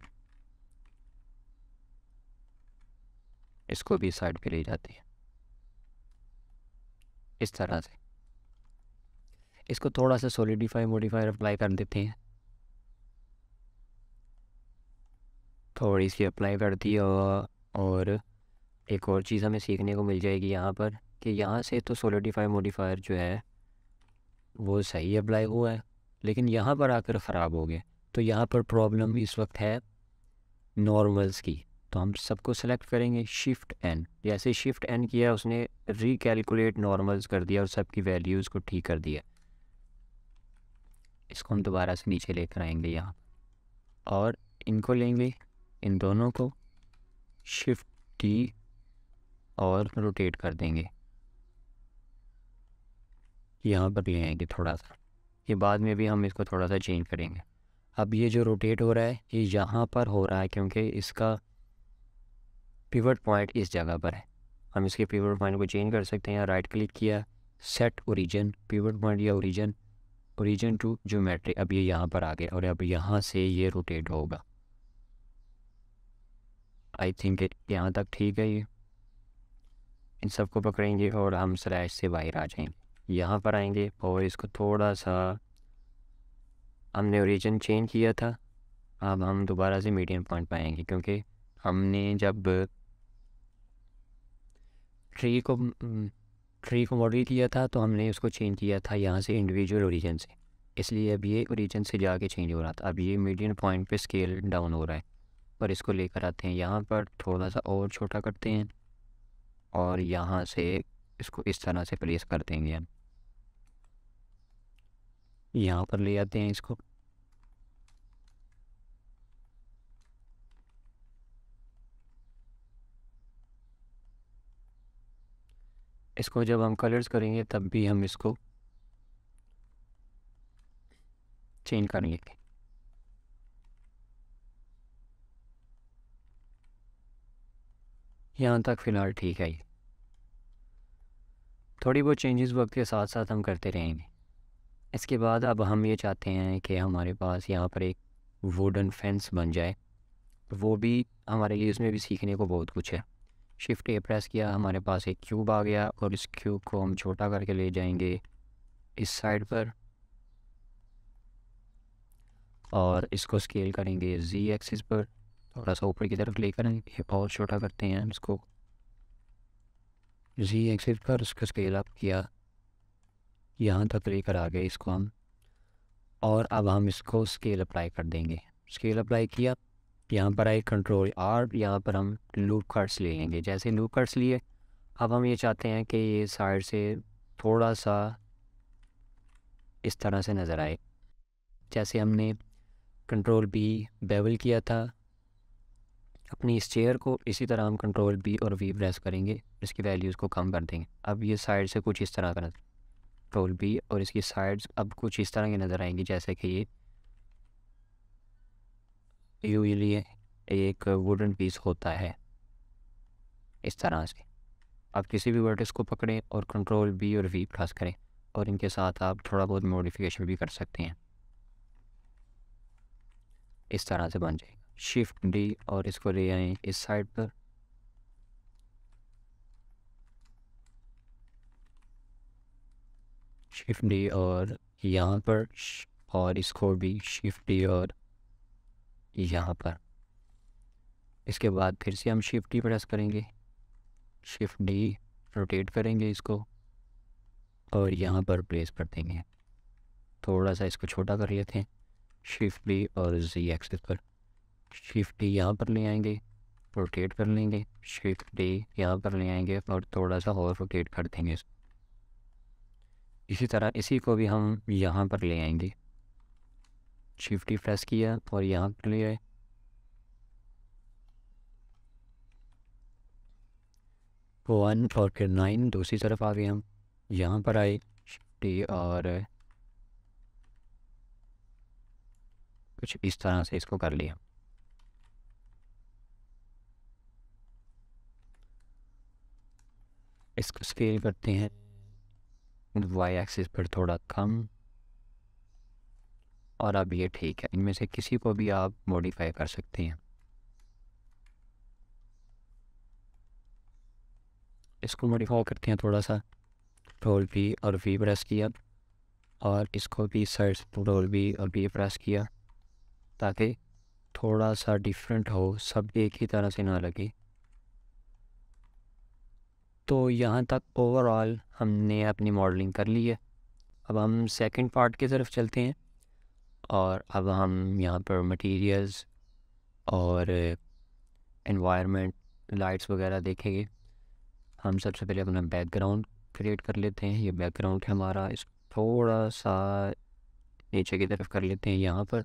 इसको भी साइड पे ले जाते हैं इस तरह से। इसको थोड़ा सा सॉलिडिफाई मॉडिफायर अप्लाई कर देते हैं, थोड़ी सी अप्लाई कर दी। और एक और चीज़ हमें सीखने को मिल जाएगी यहाँ पर, कि यहाँ से तो सॉलिडिफाई मॉडिफायर जो है वो सही अप्लाई हुआ है, लेकिन यहाँ पर आकर ख़राब हो गया। तो यहाँ पर प्रॉब्लम इस वक्त है नॉर्मल्स की। तो हम सबको सेलेक्ट करेंगे, शिफ्ट एन। जैसे शिफ्ट एन किया, उसने रिकैलकुलेट नॉर्मल्स कर दिया और सबकी वैल्यूज़ को ठीक कर दिया। इसको हम दोबारा से नीचे लेकर आएंगे यहाँ, और इनको लेंगे, इन दोनों को शिफ्ट टी और रोटेट कर देंगे। यहाँ पर ले आएंगे थोड़ा सा, ये बाद में भी हम इसको थोड़ा सा चेंज करेंगे। अब ये जो रोटेट हो रहा है, ये यहाँ पर हो रहा है क्योंकि इसका पिवट पॉइंट इस जगह पर है। हम इसके पिवट पॉइंट को चेंज कर सकते हैं। राइट क्लिक किया, सेट ओरिजिन, पिवट पॉइंट या ओरिजिन टू ज्योमेट्री। अब ये यहाँ पर आ गया, और अब यहाँ से ये रोटेट होगा। आई थिंक यहाँ तक ठीक है। ये इन सबको पकड़ेंगे और हम स्लैश से बाहर आ जाएंगे। यहाँ पर आएंगे और इसको थोड़ा सा, हमने ओरिजिन चेंज किया था, अब हम दोबारा से मीडियम पॉइंट पाएंगे, क्योंकि हमने जब ट्री को मॉडल किया था तो हमने उसको चेंज किया था यहाँ से इंडिविजुअल ओरिजिन से, इसलिए अब ये ओरिजिन से जाके चेंज हो रहा था। अब ये मीडियम पॉइंट पे स्केल डाउन हो रहा है, पर इसको लेकर आते हैं यहाँ पर, थोड़ा सा और छोटा करते हैं, और यहाँ से इसको इस तरह से प्लेस कर देंगे। हम यहाँ पर ले आते हैं इसको, जब हम कलर्स करेंगे तब भी हम इसको चेंज करेंगे। यहाँ तक फ़िलहाल ठीक है। ये थोड़ी बहुत चेंजेस वक्त के साथ साथ हम करते रहेंगे। इसके बाद अब हम ये चाहते हैं कि हमारे पास यहाँ पर एक वुडन फेंस बन जाए, वो भी हमारे लिए, उसमें भी सीखने को बहुत कुछ है। शिफ्ट ए प्रेस किया, हमारे पास एक क्यूब आ गया, और इस क्यूब को हम छोटा करके ले जाएंगे इस साइड पर, और इसको स्केल करेंगे जी एक्सिस पर, थोड़ा सा ऊपर की तरफ लेकर आएंगे और छोटा करते हैं इसको जी एक्सिस पर। उसको स्केल अप किया, यहाँ तक लेकर आ गए इसको हम, और अब हम इसको स्केल अप्लाई कर देंगे। स्केल अप्लाई किया, यहाँ पर आए कंट्रोल आर, यहाँ पर हम लूप कट्स ले लेंगे। जैसे लूप कट्स लिए, अब हम ये चाहते हैं कि ये साइड से थोड़ा सा इस तरह से नज़र आए। जैसे हमने कंट्रोल बी बेवल किया था अपनी इस चेयर को, इसी तरह हम कंट्रोल बी और वी प्रेस करेंगे, इसकी वैल्यूज़ को कम कर देंगे। अब ये साइड से कुछ इस तरह का कंट्रोल बी और इसकी साइड्स अब कुछ इस तरह की नज़र आएंगी, जैसे कि ये यूजुअली एक वुडन पीस होता है इस तरह से। आप किसी भी वर्टेक्स को पकड़ें और कंट्रोल बी और वी प्रेस करें और इनके साथ आप थोड़ा बहुत मॉडिफिकेशन भी कर सकते हैं। इस तरह से बन जाएगा। शिफ्ट डी और इसको ले आएँ इस साइड पर, शिफ्ट डी और यहाँ पर, और इसको भी शिफ्ट डी और यहाँ पर। इसके बाद फिर से हम शिफ्ट डी प्रेस करेंगे, शिफ्ट डी रोटेट करेंगे इसको और यहाँ पर प्लेस कर देंगे। थोड़ा सा इसको छोटा कर लेते हैं, शिफ्ट डी और जी एक्सिस पर, शिफ्ट डी यहाँ पर ले आएंगे, रोटेट कर लेंगे, शिफ्ट डी यहाँ पर ले आएंगे और थोड़ा सा और रोटेट कर देंगे इसको। इसी तरह इसी को भी हम यहाँ पर ले आएंगे, शिफ्ट डी प्रेस किया और यहाँ पर ले आए, 1 और फिर 9 दूसरी तरफ आ गए। हम यहाँ पर आए, शिफ्ट डी और कुछ इस तरह से इसको कर लिया। इसको स्केल करते हैं वाई एक्सिस पर थोड़ा कम, और अब ये ठीक है। इनमें से किसी को भी आप मॉडिफाई कर सकते हैं। इसको मॉडिफाई करते हैं थोड़ा सा, कंट्रोल बी और वी प्रेस किया और इसको भी साइड से कंट्रोल बी और वी प्रेस किया ताकि थोड़ा सा डिफरेंट हो, सब एक ही तरह से ना लगे। तो यहाँ तक ओवरऑल हमने अपनी मॉडलिंग कर ली है। अब हम सेकंड पार्ट की तरफ चलते हैं और अब हम यहाँ पर मटेरियल्स और एनवायरनमेंट, लाइट्स वगैरह देखेंगे। हम सबसे पहले अपना बैकग्राउंड क्रिएट कर लेते हैं। ये बैकग्राउंड है हमारा, इस थोड़ा सा नीचे की तरफ कर लेते हैं। यहाँ पर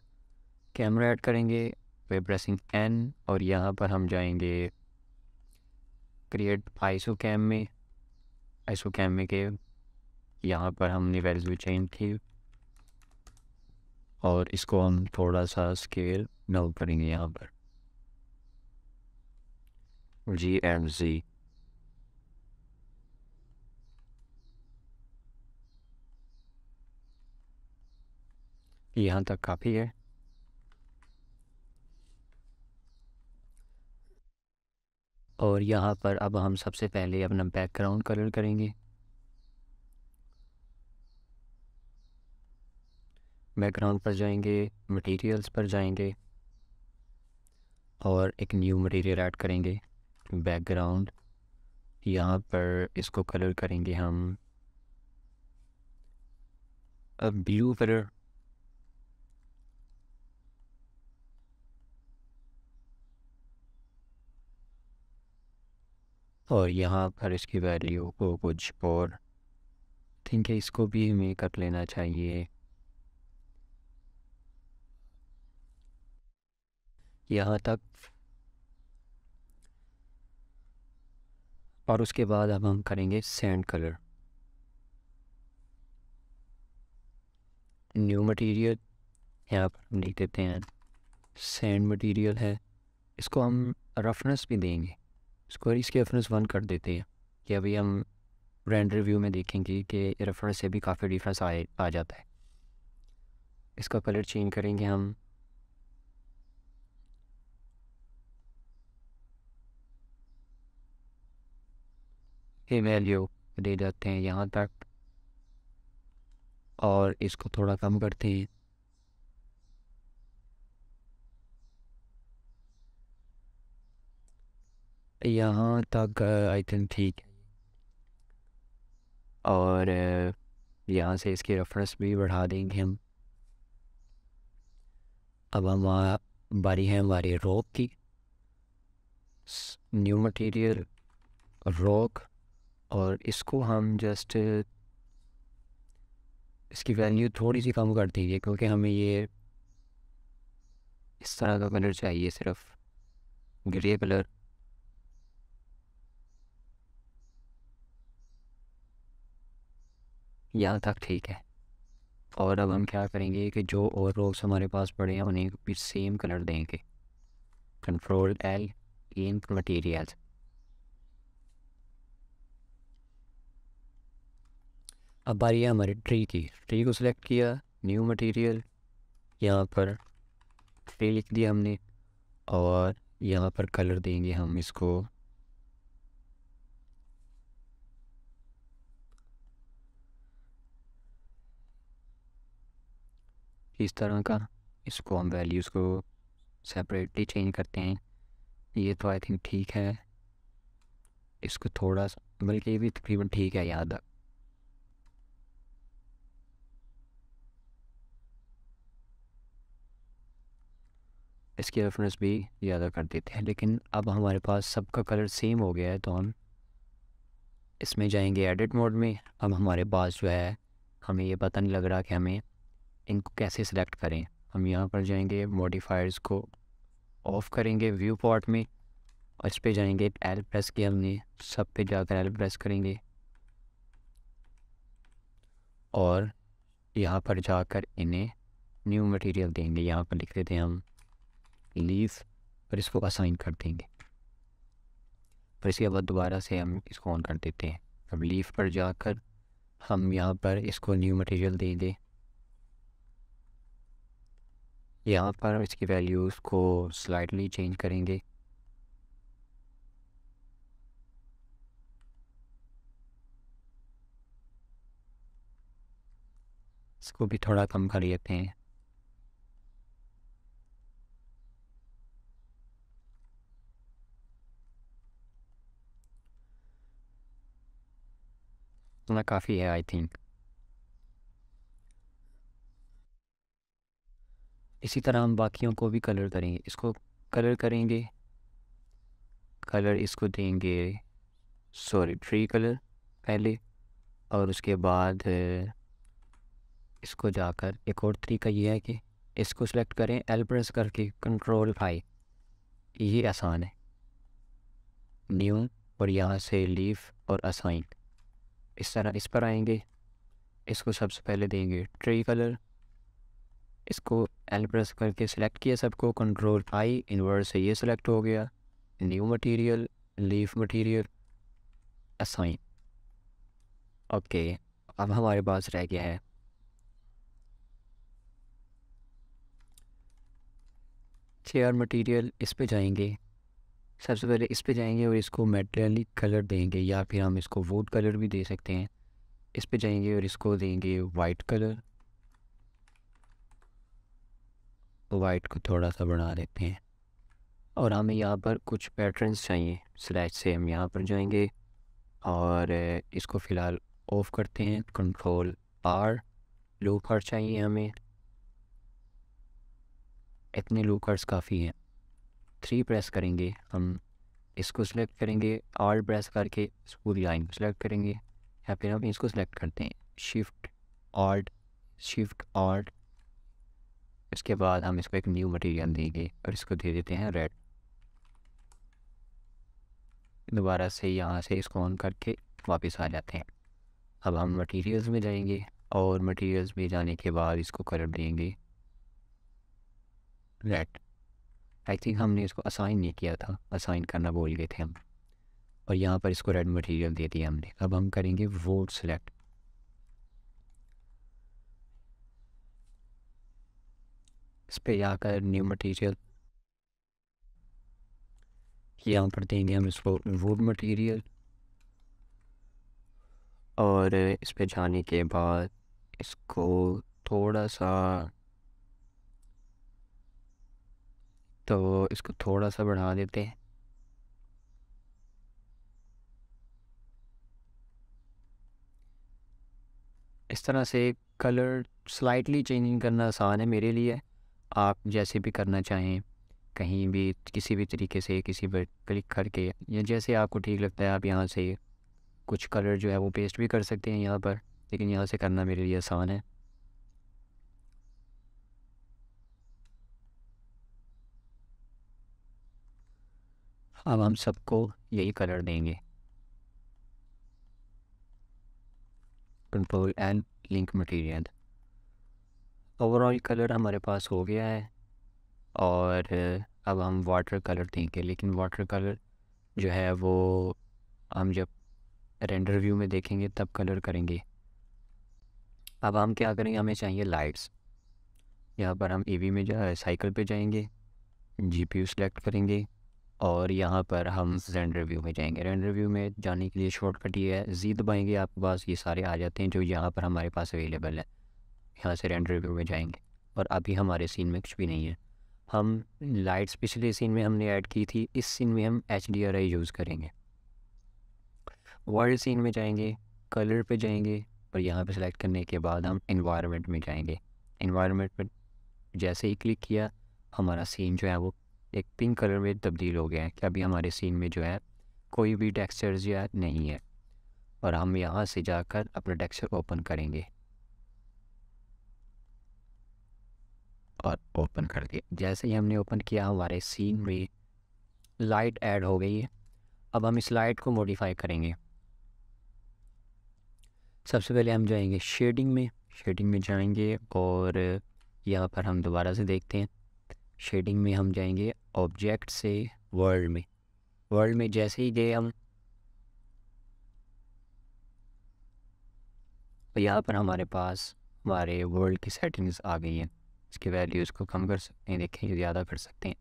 कैमरा ऐड करेंगे वे प्रेसिंग एन और यहाँ पर हम जाएंगे क्रिएट आइसो कैम में, आइसो कैम में के यहाँ पर हमने वैल्यू चेंज की और इसको हम थोड़ा सा स्केल डाउन करेंगे यहाँ पर जी एंड जी। यहाँ तक काफ़ी है। और यहाँ पर अब हम सबसे पहले अपना बैकग्राउंड कलर करेंगे। बैकग्राउंड पर जाएंगे, मटेरियल्स पर जाएंगे और एक न्यू मटेरियल ऐड करेंगे, बैकग्राउंड। यहाँ पर इसको कलर करेंगे हम ब्लू कलर। और यहाँ पर इसकी वैल्यू को कुछ और थिंक है, इसको भी हमें कर लेना चाहिए यहाँ तक। और उसके बाद अब हम करेंगे सैंड कलर, न्यू मटेरियल। यहाँ पर हम लिख देते हैं सैंड मटेरियल है। इसको हम रफनेस भी देंगे, इसको इसकी रफनेस 1 कर देते हैं कि अभी हम रेंडर व्यू में देखेंगे कि रेफरेंस से भी काफ़ी डिफरेंस आ जाता है। इसका कलर चेंज करेंगे हम, ये वैल्यू दे देते हैं यहाँ तक और इसको थोड़ा कम करते हैं। यहाँ तक आई थिंक ठीक है। और यहाँ से इसकी रेफरेंस भी बढ़ा देंगे हम। अब हम बारी है हमारी रॉक की, न्यू मटेरियल रॉक, और इसको हम जस्ट इसकी वैल्यू थोड़ी सी कम कर दीजिए क्योंकि हमें ये इस तरह का कलर चाहिए, सिर्फ ग्रे कलर। यहाँ तक ठीक है। और अब हम क्या करेंगे कि जो और रोज हमारे पास पड़े हैं उन्हें भी सेम कलर देंगे। Control L, ink material. अब बारी है हमारे ट्री की। ट्री को सिलेक्ट किया, न्यू मटेरियल, यहाँ पर ट्री लिख दिया हमने, और यहाँ पर कलर देंगे हम इसको इस तरह का। इसको हम वैल्यूज़ को सेपरेटली चेंज करते हैं। ये तो आई थिंक ठीक है। इसको थोड़ा सा, बल्कि ये भी तकरीबन ठीक है याद। इसकी रेफरेंस भी ज़्यादा कर देते हैं। लेकिन अब हमारे पास सबका कलर सेम हो गया है, तो हम इसमें जाएंगे एडिट मोड में। अब हमारे पास जो है, हमें ये पता नहीं लग रहा कि हमें इनको कैसे सिलेक्ट करें। हम यहाँ पर जाएंगे, मॉडिफायर्स को ऑफ़ करेंगे व्यू पॉट में, और इस पे जाएंगे, एल प्रेस किया हमने, सब पे जाकर एल प्रेस करेंगे, और यहाँ पर जाकर इन्हें न्यू मटेरियल देंगे। यहाँ पर लिख देते हैं हम लीफ, और इसको असाइन कर देंगे। फिर इसके बाद दोबारा से हम इसको ऑन कर देते हैं। अब लीफ पर जाकर हम यहाँ पर इसको न्यू मटेरियल देंगे। यहाँ पर इसकी वैल्यूज़ को स्लाइटली चेंज करेंगे। इसको भी थोड़ा कम कर लेते हैं। इतना काफ़ी है आई थिंक। इसी तरह हम बाकियों को भी कलर करेंगे। इसको कलर करेंगे, कलर इसको देंगे, सॉरी, ट्री कलर पहले, और उसके बाद इसको जाकर एक और तरीका ये है कि इसको सेलेक्ट करें, एल प्रेस करके कंट्रोल 5, ये आसान है, न्यू, और यहाँ से लीफ और असाइन। इस तरह इस पर आएंगे, इसको सबसे पहले देंगे ट्री कलर, इसको एल प्रेस करके सिलेक्ट किया सबको, कंट्रोल आई, इन्वर्स से ये सिलेक्ट हो गया, new material, leaf material, assign. Okay, अब हमारे पास रह गया है चेयर मटेरियल। इस पे जाएंगे, सबसे पहले इस पे जाएंगे और इसको मेटेरियली कलर देंगे, या फिर हम इसको वुड कलर भी दे सकते हैं। इस पे जाएंगे और इसको देंगे वाइट कलर। वाइट को थोड़ा सा बढ़ा देते हैं, और हमें यहाँ पर कुछ पैटर्न्स चाहिए। स्लैश से हम यहाँ पर जाएंगे और इसको फ़िलहाल ऑफ़ करते हैं, कंट्रोल आर। लूकर्स चाहिए हमें, इतने लूकर्स काफ़ी हैं। 3 प्रेस करेंगे हम, इसको सिलेक्ट करेंगे, आर प्रेस करके इस पूरी लाइन को सिलेक्ट करेंगे, या फिर हम इसको सिलेक्ट करते हैं, शिफ्ट आर्ट, शिफ्ट आर्ट। इसके बाद हम इसको एक न्यू मटेरियल देंगे और इसको दे देते हैं रेड। दोबारा से यहाँ से इसको ऑन करके वापस आ जाते हैं। अब हम मटेरियल्स में जाएंगे, और मटेरियल्स में जाने के बाद इसको कलर देंगे रेड। आई थिंक हमने इसको असाइन नहीं किया था, असाइन करना भूल गए थे हम, और यहाँ पर इसको रेड मटेरियल दे दिया हमने। अब हम करेंगे वोट सेलेक्ट। इस पर जाकर न्यू मटेरियल, यहाँ पर देंगे हम इसको वुड मटेरियल, और इस पे जाने के बाद इसको थोड़ा सा, तो इसको थोड़ा सा बढ़ा देते हैं। इस तरह से कलर स्लाइटली चेंजिंग करना आसान है मेरे लिए। आप जैसे भी करना चाहें, कहीं भी किसी भी तरीके से किसी पर क्लिक करके, या जैसे आपको ठीक लगता है आप यहाँ से कुछ कलर जो है वो पेस्ट भी कर सकते हैं यहाँ पर, लेकिन यहाँ से करना मेरे लिए आसान है। अब हम सबको यही कलर देंगे, control and link material. Overall colour हमारे पास हो गया है और अब हम वाटर कलर देंगे, लेकिन वाटर कलर जो है वो हम जब रेंडर व्यू में देखेंगे तब कलर करेंगे। अब हम क्या करेंगे, हमें चाहिए लाइट्स। यहाँ पर हम ईवी में साइकिल पे जाएंगे, जीपीयू सेलेक्ट करेंगे और यहाँ पर हम रेंडर व्यू में जाएंगे। रेंडर व्यू में जाने के लिए शॉर्टकट ये है, जी दबाएंगे, आपके पास ये सारे आ जाते हैं जो यहाँ पर हमारे पास अवेलेबल है। यहाँ से रेंडर व्यू में जाएंगे और अभी हमारे सीन में कुछ भी नहीं है। हम लाइट्स पिछले सीन में हमने ऐड की थी, इस सीन में हम HDRI यूज़ करेंगे। वर्ल्ड सीन में जाएंगे, कलर पे जाएंगे और यहाँ पे सेलेक्ट करने के बाद हम इन्वायरमेंट में जाएंगे। इन्वायरमेंट पर जैसे ही क्लिक किया हमारा सीन जो है वो एक पिंक कलर में तब्दील हो गया है कि अभी हमारे सीन में जो है कोई भी टेक्सचर्स या नहीं है। और हम यहाँ से जाकर अपना टेक्सचर ओपन करेंगे और ओपन कर दिया। जैसे ही हमने ओपन किया हमारे सीन में लाइट ऐड हो गई है। अब हम इस लाइट को मॉडिफाई करेंगे। सबसे पहले हम जाएंगे शेडिंग में, शेडिंग में जाएंगे और यहाँ पर हम दोबारा से देखते हैं। शेडिंग में हम जाएंगे ऑब्जेक्ट से वर्ल्ड में। वर्ल्ड में जैसे ही गए हम, यहाँ पर हमारे पास हमारे वर्ल्ड की सेटिंग्स आ गई हैं। इसके वैल्यूज़ को कम कर सकते हैं, देखें ज़्यादा कर सकते हैं।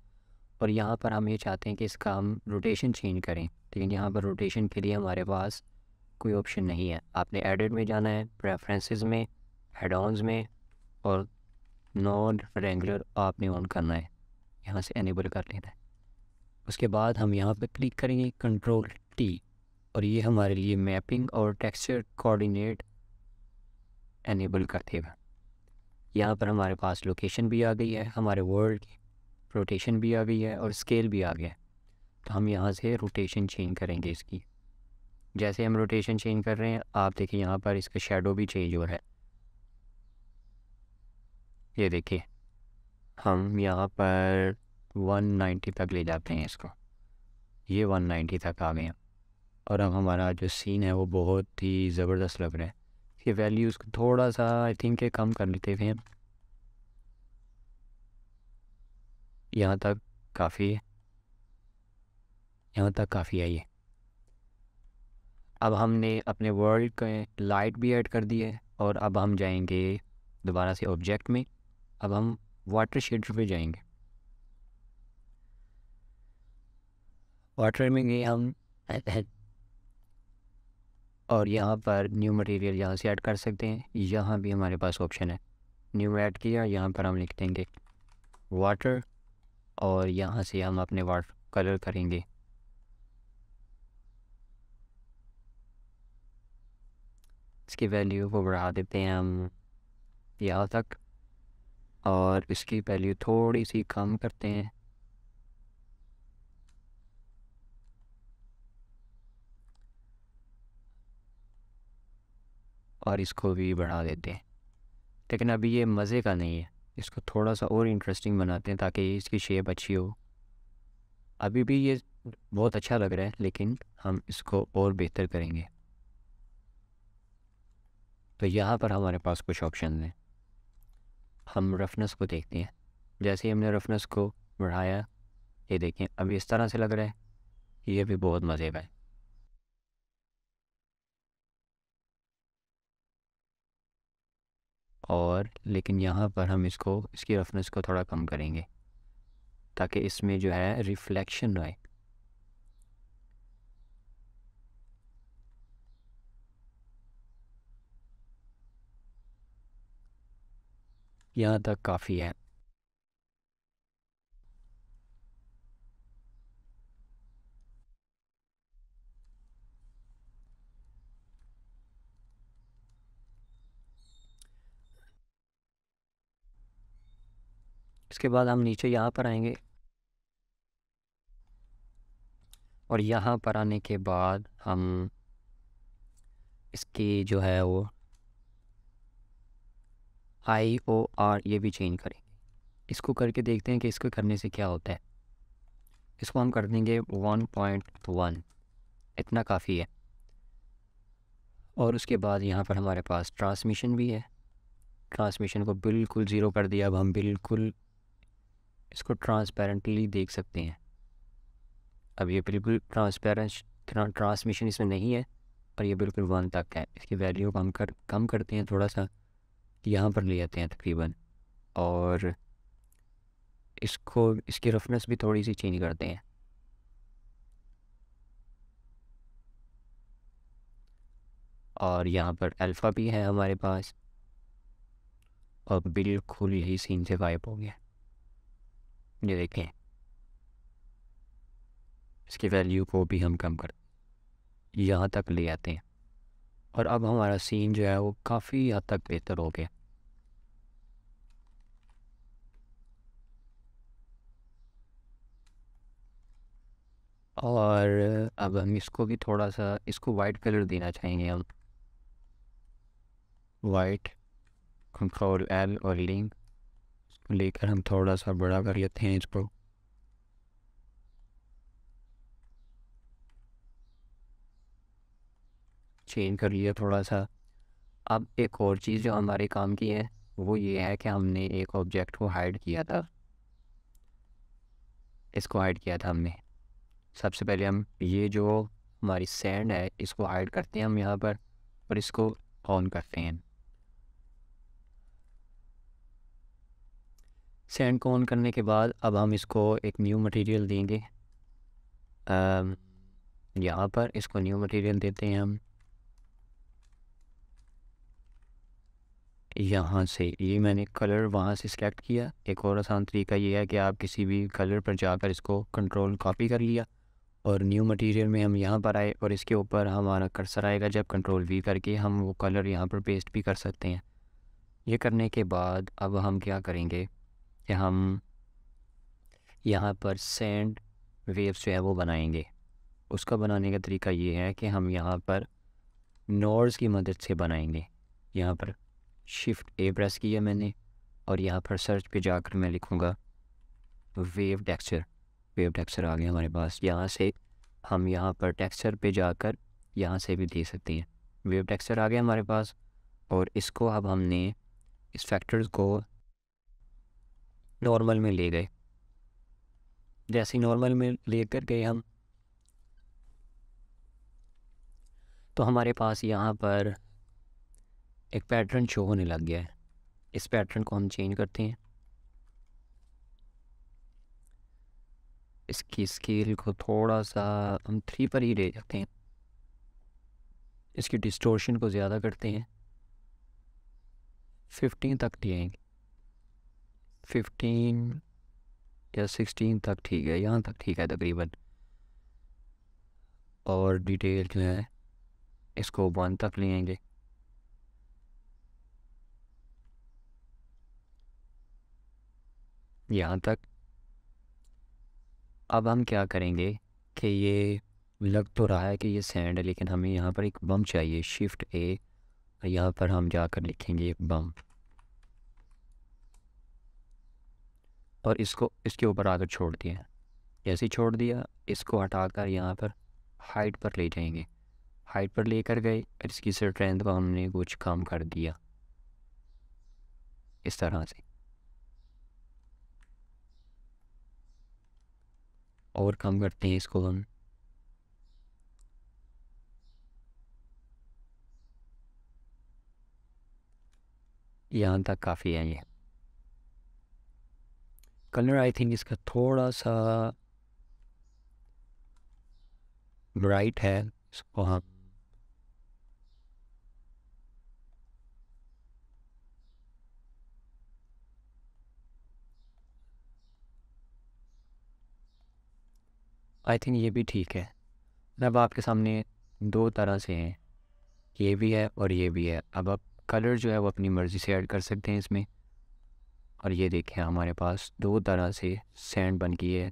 और यहाँ पर हम ये चाहते हैं कि इसका हम रोटेशन चेंज करें, लेकिन यहाँ पर रोटेशन के लिए हमारे पास कोई ऑप्शन नहीं है। आपने एडिट में जाना है, प्रेफरेंसेस में, हेड ऑन्स में और नॉन रेंगुलर आपने ऑन करना है, यहाँ से एनेबल कर लेना है। उसके बाद हम यहाँ पर क्लिक करेंगे कंट्रोल T और ये हमारे लिए मैपिंग और टेक्सचर कोऑर्डिनेट एनेबल कर देगा। यहाँ पर हमारे पास लोकेशन भी आ गई है, हमारे वर्ल्ड की रोटेशन भी आ गई है और स्केल भी आ गया है। तो हम यहाँ से रोटेशन चेंज करेंगे इसकी। जैसे हम रोटेशन चेंज कर रहे हैं आप देखिए यहाँ पर इसका शेडो भी चेंज हो रहा है। ये देखिए हम यहाँ पर 190 तक ले जाते हैं इसको, ये 190 तक आ गए हैं और अब हमारा जो सीन है वो बहुत ही ज़बरदस्त लग रहा है। ये वैल्यूज़ को थोड़ा सा आई थिंक कम कर लेते थे हम, यहाँ तक काफ़ी है, यहाँ तक काफ़ी है ये। अब हमने अपने वर्ल्ड के लाइट भी ऐड कर दी है और अब हम जाएंगे दोबारा से ऑब्जेक्ट में। अब हम वाटर शेडर पे जाएंगे, वाटर में गए हम और यहाँ पर न्यू मटेरियल यहाँ से ऐड कर सकते हैं। यहाँ भी हमारे पास ऑप्शन है, न्यू ऐड किया, यहाँ पर हम लिख देंगे वाटर और यहाँ से हम अपने वाटर कलर करेंगे। इसकी वैल्यू को बढ़ा देते हैं हम यहाँ तक और इसकी वैल्यू थोड़ी सी कम करते हैं। और इसको भी बढ़ा देते हैं, लेकिन अभी ये मज़े का नहीं है, इसको थोड़ा सा और इंटरेस्टिंग बनाते हैं ताकि इसकी शेप अच्छी हो। अभी भी ये बहुत अच्छा लग रहा है लेकिन हम इसको और बेहतर करेंगे। तो यहाँ पर हमारे पास कुछ ऑप्शन हैं, हम रफनेस को देखते हैं। जैसे ही हमने रफनेस को बढ़ाया ये देखें अभी इस तरह से लग रहा है, ये भी बहुत मज़े का है। और लेकिन यहाँ पर हम इसको इसकी रफनेस को थोड़ा कम करेंगे ताकि इसमें जो है रिफ्लेक्शन आए। यहाँ तक काफ़ी है। इसके बाद हम नीचे यहाँ पर आएंगे और यहाँ पर आने के बाद हम इसकी जो है वो IOR ये भी चेंज करेंगे। इसको करके देखते हैं कि इसको करने से क्या होता है। इसको हम कर देंगे 1.1, इतना काफ़ी है। और उसके बाद यहाँ पर हमारे पास ट्रांसमिशन भी है, ट्रांसमिशन को बिल्कुल ज़ीरो कर दिया। अब हम बिल्कुल इसको ट्रांसपेरेंटली देख सकते हैं। अब ये बिल्कुल ट्रांसमिशन इसमें नहीं है और ये बिल्कुल 1 तक है। इसकी वैल्यू को हम कम करते हैं, थोड़ा सा यहाँ पर ले आते हैं तकरीबन, और इसको इसकी रफनेस भी थोड़ी सी चेंज करते हैं। और यहाँ पर अल्फ़ा भी है हमारे पास, और बिल्कुल यही सीन से गायब हो गया। ये देखें, इसकी वैल्यू को भी हम कम कर यहाँ तक ले आते हैं, और अब हमारा सीन जो है वो काफ़ी हद तक बेहतर हो गया। और अब हम इसको भी थोड़ा सा, इसको वाइट कलर देना चाहेंगे हम। वाइट, कंट्रोल एल और लिंक लेकर हम थोड़ा सा बड़ा कर लेते हैं इसको। चेंज कर लिया थोड़ा सा। अब एक और चीज़ जो हमारे काम की है वो ये है कि हमने एक ऑब्जेक्ट को हाइड किया था, इसको हाइड किया था हमने। सबसे पहले हम ये जो हमारी सैंड है इसको हाइड करते हैं हम यहाँ पर, और इसको ऑन करते हैं। सैंड को ऑन करने के बाद अब हम इसको एक न्यू मटेरियल देंगे। यहाँ पर इसको न्यू मटेरियल देते हैं हम। यहाँ से ये मैंने कलर वहाँ से सिलेक्ट किया। एक और आसान तरीका ये है कि आप किसी भी कलर पर जाकर इसको कंट्रोल कॉपी कर लिया, और न्यू मटेरियल में हम यहाँ पर आए और इसके ऊपर हमारा कर्सर आएगा। जब कंट्रोल वी करके हम वो कलर यहाँ पर पेस्ट भी कर सकते हैं। ये करने के बाद अब हम क्या करेंगे कि हम यहाँ पर सैंड वेव्स जो है वो बनाएंगे। उसका बनाने का तरीका ये है कि हम यहाँ पर नोड्स की मदद से बनाएंगे। यहाँ पर शिफ्ट ए प्रेस किया मैंने, और यहाँ पर सर्च पे जाकर मैं लिखूँगा वेव टेक्सचर। वेव टेक्सचर आ गया हमारे पास। यहाँ से हम यहाँ पर टेक्सचर पे जाकर यहाँ से भी दे सकते हैं। वेव टेक्सचर आ गया हमारे पास, और इसको अब हमने इस फैक्टर्स को नॉर्मल में ले गए। जैसे नॉर्मल में ले कर गए हम, तो हमारे पास यहाँ पर एक पैटर्न शो होने लग गया है। इस पैटर्न को हम चेंज करते हैं। इसकी स्केल को थोड़ा सा हम 3 पर ही ले जाते हैं। इसकी डिस्टोर्शन को ज़्यादा करते हैं, 15 तक ले आएंगे। 15 या 16 तक ठीक है, यहाँ तक ठीक है तकरीबन। और डिटेल जो है इसको 1 तक ले आएंगे। यहाँ तक। अब हम क्या करेंगे कि ये लग तो रहा है कि ये सैंड है, लेकिन हमें यहाँ पर एक बम चाहिए। शिफ्ट ए, यहाँ पर हम जाकर लिखेंगे बम, और इसको इसके ऊपर आकर छोड़ दिया। जैसे ही छोड़ दिया, इसको हटाकर यहाँ पर हाइट पर ले जाएंगे। हाइट पर लेकर गए और इसकी स्ट्रेंथ को हमने कुछ कम कर दिया इस तरह से, और कम करते हैं इसको हम। यहाँ तक काफ़ी है। ये कलर आई थिंक इसका थोड़ा सा ब्राइट है, इसको हम आई थिंक ये भी ठीक है। अब आपके सामने 2 तरह से हैं, ये भी है और ये भी है। अब आप कलर जो है वो अपनी मर्ज़ी से ऐड कर सकते हैं इसमें। और ये देखें, हमारे पास 2 तरह से सैंड बन गई है।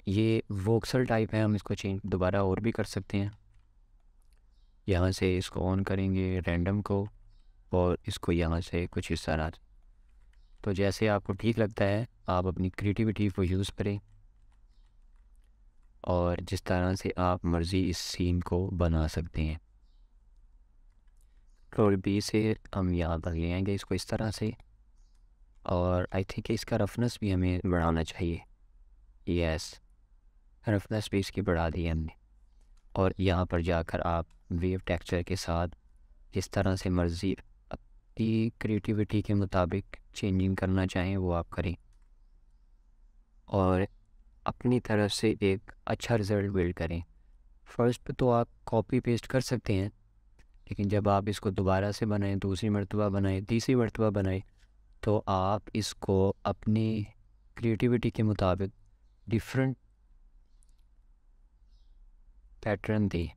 ये वोक्सल टाइप है, हम इसको चेंज दोबारा और भी कर सकते हैं। यहाँ से इसको ऑन करेंगे रैंडम को, और इसको यहाँ से कुछ इस तरह। तो जैसे आपको ठीक लगता है आप अपनी क्रिएटिविटी को यूज़ करें। और जिस तरह से आप मर्ज़ी इस सीन को बना सकते हैं। कंट्रोल बी से हम यहाँ पर ले आएंगे इसको इस तरह से, और आई थिंक इसका रफनेस भी हमें बढ़ाना चाहिए। यस, रफनेस भी इसकी बढ़ा दी है हमने। और यहाँ पर जाकर आप वेव टेक्सचर के साथ जिस तरह से मर्ज़ी अपनी क्रिएटिविटी के मुताबिक चेंजिंग करना चाहें वो आप करें, और अपनी तरफ से एक अच्छा रिज़ल्ट बिल्ड करें। फर्स्ट पे तो आप कॉपी पेस्ट कर सकते हैं, लेकिन जब आप इसको दोबारा से बनाएं, दूसरी मरतबा बनाएं, तीसरी मरतबा बनाएं, तो आप इसको अपनी क्रिएटिविटी के मुताबिक डिफरेंट पैटर्न दें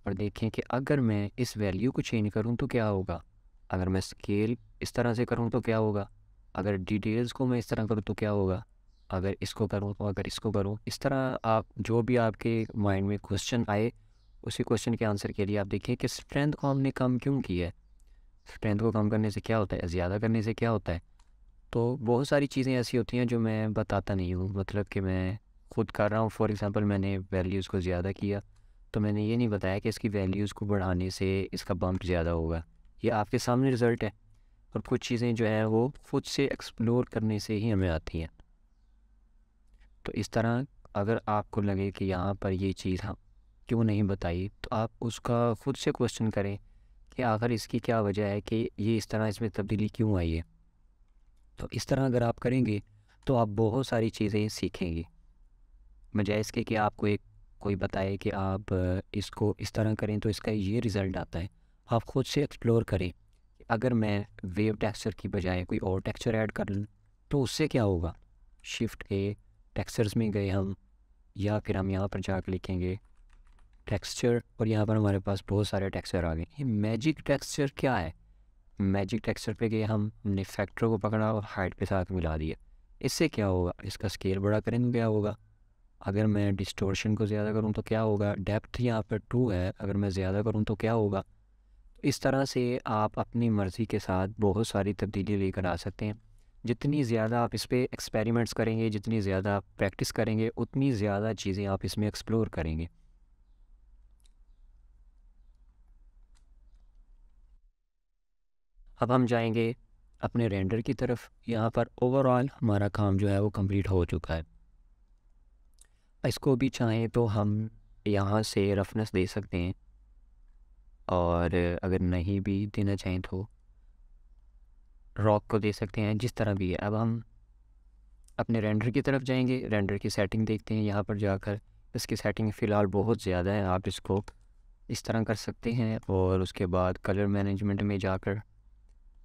और देखें कि अगर मैं इस वैल्यू को चेंज करूं तो क्या होगा, अगर मैं स्केल इस तरह से करूं तो क्या होगा, अगर डिटेल्स को मैं इस तरह करूं तो क्या होगा, अगर इसको करूं तो, अगर इसको करूं, इस तरह आप जो भी आपके माइंड में क्वेश्चन आए उसी क्वेश्चन के आंसर के लिए आप देखिए कि स्ट्रेंथ को हमने कम क्यों किया है, स्ट्रेंथ को कम करने से क्या होता है, ज़्यादा करने से क्या होता है। तो बहुत सारी चीज़ें ऐसी होती हैं जो मैं बताता नहीं हूँ, मतलब कि मैं खुद कर रहा हूँ। फॉर एग्ज़ाम्पल मैंने वैल्यूज़ को ज़्यादा किया, तो मैंने ये नहीं बताया कि इसकी वैल्यूज़ को बढ़ाने से इसका बम्प ज़्यादा होगा, ये आपके सामने रिज़ल्ट है। और कुछ चीज़ें जो है वो खुद से एक्सप्लोर करने से ही हमें आती हैं। तो इस तरह अगर आपको लगे कि यहाँ पर ये चीज़ हम क्यों नहीं बताई, तो आप उसका खुद से क्वेश्चन करें कि आखिर इसकी क्या वजह है कि ये इस तरह इसमें तब्दीली क्यों आई है। तो इस तरह अगर आप करेंगे तो आप बहुत सारी चीज़ें सीखेंगे, बजाय इसके कि आपको एक कोई बताए कि आप इसको इस तरह करें तो इसका ये रिज़ल्ट आता है। आप खुद से एक्सप्लोर करें, अगर मैं वेव टेक्सचर की बजाय कोई और टेक्सचर ऐड कर लूँ तो उससे क्या होगा। शिफ्ट के टेक्सचर्स में गए हम, या फिर हम यहाँ पर जाकर लिखेंगे टेक्सचर, और यहाँ पर हमारे पास बहुत सारे टेक्सचर आ गए। ये मैजिक टेक्सचर क्या है, मैजिक टेक्सचर पे गए हमने फैक्टर को पकड़ा और हाइट के साथ मिला दिया। इससे क्या होगा, इसका स्केल बड़ा करें तो क्या होगा, अगर मैं डिस्टोर्शन को ज़्यादा करूँ तो क्या होगा, डेप्थ यहाँ पर 2 है, अगर मैं ज़्यादा करूँ तो क्या होगा। इस तरह से आप अपनी मर्ज़ी के साथ बहुत सारी तब्दीली लेकर आ सकते हैं। जितनी ज़्यादा आप इस पर एक्सपेरिमेंट्स करेंगे, जितनी ज़्यादा आप प्रैक्टिस करेंगे, उतनी ज़्यादा चीज़ें आप इसमें एक्सप्लोर करेंगे। अब हम जाएंगे अपने रेंडर की तरफ। यहाँ पर ओवरऑल हमारा काम जो है वो कंप्लीट हो चुका है। इसको भी चाहें तो हम यहाँ से रफनेस दे सकते हैं, और अगर नहीं भी देना चाहें तो रॉक को दे सकते हैं, जिस तरह भी है। अब हम अपने रेंडर की तरफ जाएंगे, रेंडर की सेटिंग देखते हैं। यहाँ पर जाकर इसकी सेटिंग फ़िलहाल बहुत ज़्यादा है, आप इसको इस तरह कर सकते हैं। और उसके बाद कलर मैनेजमेंट में जाकर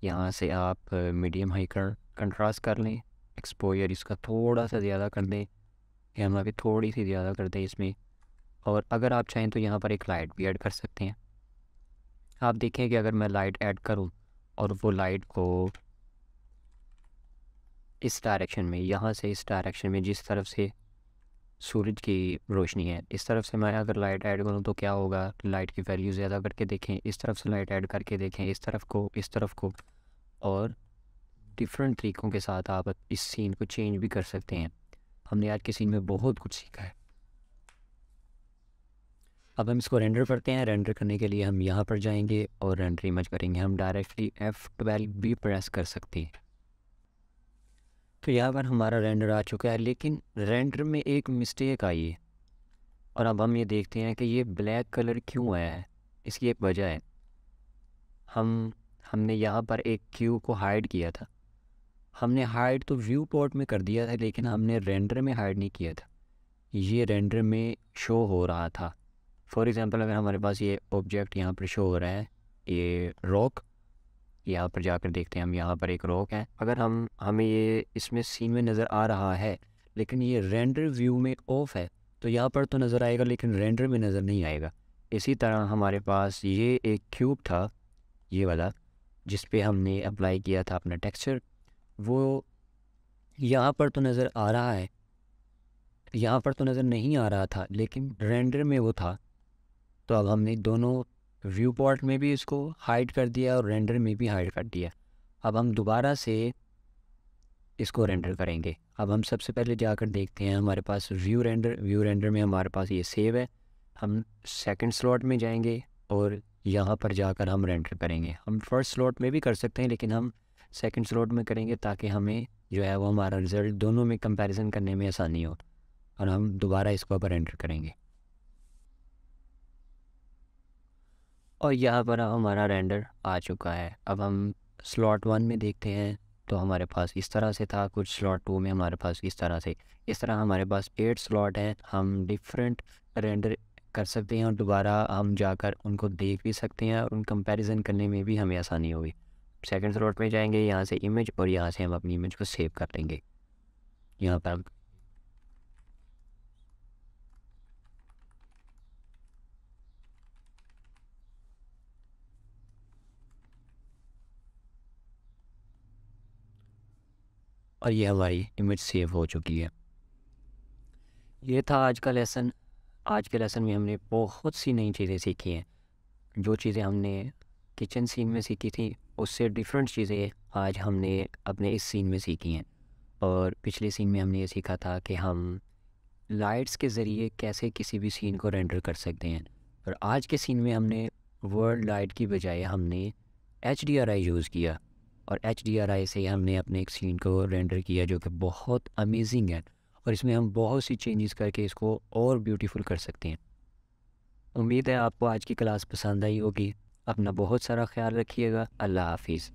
यहाँ से आप मीडियम हाई कंट्रास्ट कर लें, एक्सपोजर इसका थोड़ा सा ज़्यादा कर दें, या हम अभी थोड़ी सी ज़्यादा कर दें इसमें। और अगर आप चाहें तो यहाँ पर एक लाइट भी ऐड कर सकते हैं। आप देखें कि अगर मैं लाइट ऐड करूँ और वो लाइट को इस डायरेक्शन में, यहाँ से इस डायरेक्शन में, जिस तरफ से सूरज की रोशनी है इस तरफ से मैं अगर लाइट ऐड करूँ तो क्या होगा, लाइट की वैल्यू ज़्यादा करके देखें, इस तरफ से लाइट ऐड करके देखें, इस तरफ को, इस तरफ को, और डिफरेंट तरीक़ों के साथ आप इस सीन को चेंज भी कर सकते हैं। हमने आज के सीन में बहुत कुछ सीखा है। अब हम इसको रेंडर करते हैं। रेंडर करने के लिए हम यहाँ पर जाएंगे और रेंडर इमेज करेंगे। हम डायरेक्टली F12 भी प्रेस कर सकते हैं। तो यहाँ पर हमारा रेंडर आ चुका है, लेकिन रेंडर में एक मिस्टेक आई है, और अब हम ये देखते हैं कि ये ब्लैक कलर क्यों आया है। इसकी एक वजह है, हमने यहाँ पर एक क्यू को हाइड किया था। हमने हाइड तो व्यू पोर्ट में कर दिया था, लेकिन हमने रेंडर में हाइड नहीं किया था। ये रेंडर में शो हो रहा था। फॉर एग्ज़ाम्पल अगर हमारे पास ये ऑब्जेक्ट यहाँ पर शो हो रहा है, ये रॉक, यहाँ पर जाकर देखते हैं हम, यहाँ पर एक रॉक है। अगर हमें ये इसमें सीन में नज़र आ रहा है, लेकिन ये रेंडर व्यू में ऑफ है, तो यहाँ पर तो नज़र आएगा लेकिन रेंडर में नज़र नहीं आएगा। इसी तरह हमारे पास ये एक क्यूब था, ये वाला, जिस पे हमने अप्लाई किया था अपना टेक्सचर, वो यहाँ पर तो नज़र आ रहा है, यहाँ पर तो नज़र नहीं आ रहा था, लेकिन रेंडर में वो था। तो अब हमने दोनों व्यू पोर्ट में भी इसको हाइड कर दिया और रेंडर में भी हाइड कर दिया। अब हम दोबारा से इसको रेंडर करेंगे। अब हम सबसे पहले जाकर देखते हैं हमारे पास व्यू रेंडर में हमारे पास ये सेव है। हम सेकंड स्लॉट में जाएंगे और यहाँ पर जाकर हम रेंडर करेंगे। हम फर्स्ट स्लॉट में भी कर सकते हैं लेकिन हम सेकंड स्लॉट में करेंगे ताकि हमें जो है वो हमारा रिज़ल्ट दोनों में कंपैरिजन करने में आसानी हो। और हम दोबारा इसको अब रेंडर करेंगे और यहाँ पर हमारा रेंडर आ चुका है। अब हम स्लॉट 1 में देखते हैं तो हमारे पास इस तरह से था, कुछ स्लॉट 2 में हमारे पास इस तरह से। इस तरह हमारे पास 8 स्लॉट हैं। हम डिफरेंट रेंडर कर सकते हैं और दोबारा हम जाकर उनको देख भी सकते हैं और उन कंपैरिजन करने में भी हमें आसानी होगी। सेकंड स्लॉट में जाएंगे, यहाँ से इमेज, और यहाँ से हम अपनी इमेज को सेव कर लेंगे। यहाँ पर हम और ये हमारी इमेज सेव हो चुकी है। ये था आज का लेसन। आज के लेसन में हमने बहुत सी नई चीज़ें सीखी हैं। जो चीज़ें हमने किचन सीन में सीखी थी उससे डिफरेंट चीज़ें आज हमने अपने इस सीन में सीखी हैं। और पिछले सीन में हमने ये सीखा था कि हम लाइट्स के ज़रिए कैसे किसी भी सीन को रेंडर कर सकते हैं। और आज के सीन में हमने वर्ल्ड लाइट की बजाय हमने HDRI यूज़ किया और HDRI से हमने अपने एक सीन को रेंडर किया जो कि बहुत अमेजिंग है। और इसमें हम बहुत सी चेंजेस करके इसको और ब्यूटीफुल कर सकते हैं। उम्मीद है आपको आज की क्लास पसंद आई होगी। अपना बहुत सारा ख्याल रखिएगा। अल्लाह हाफिज़।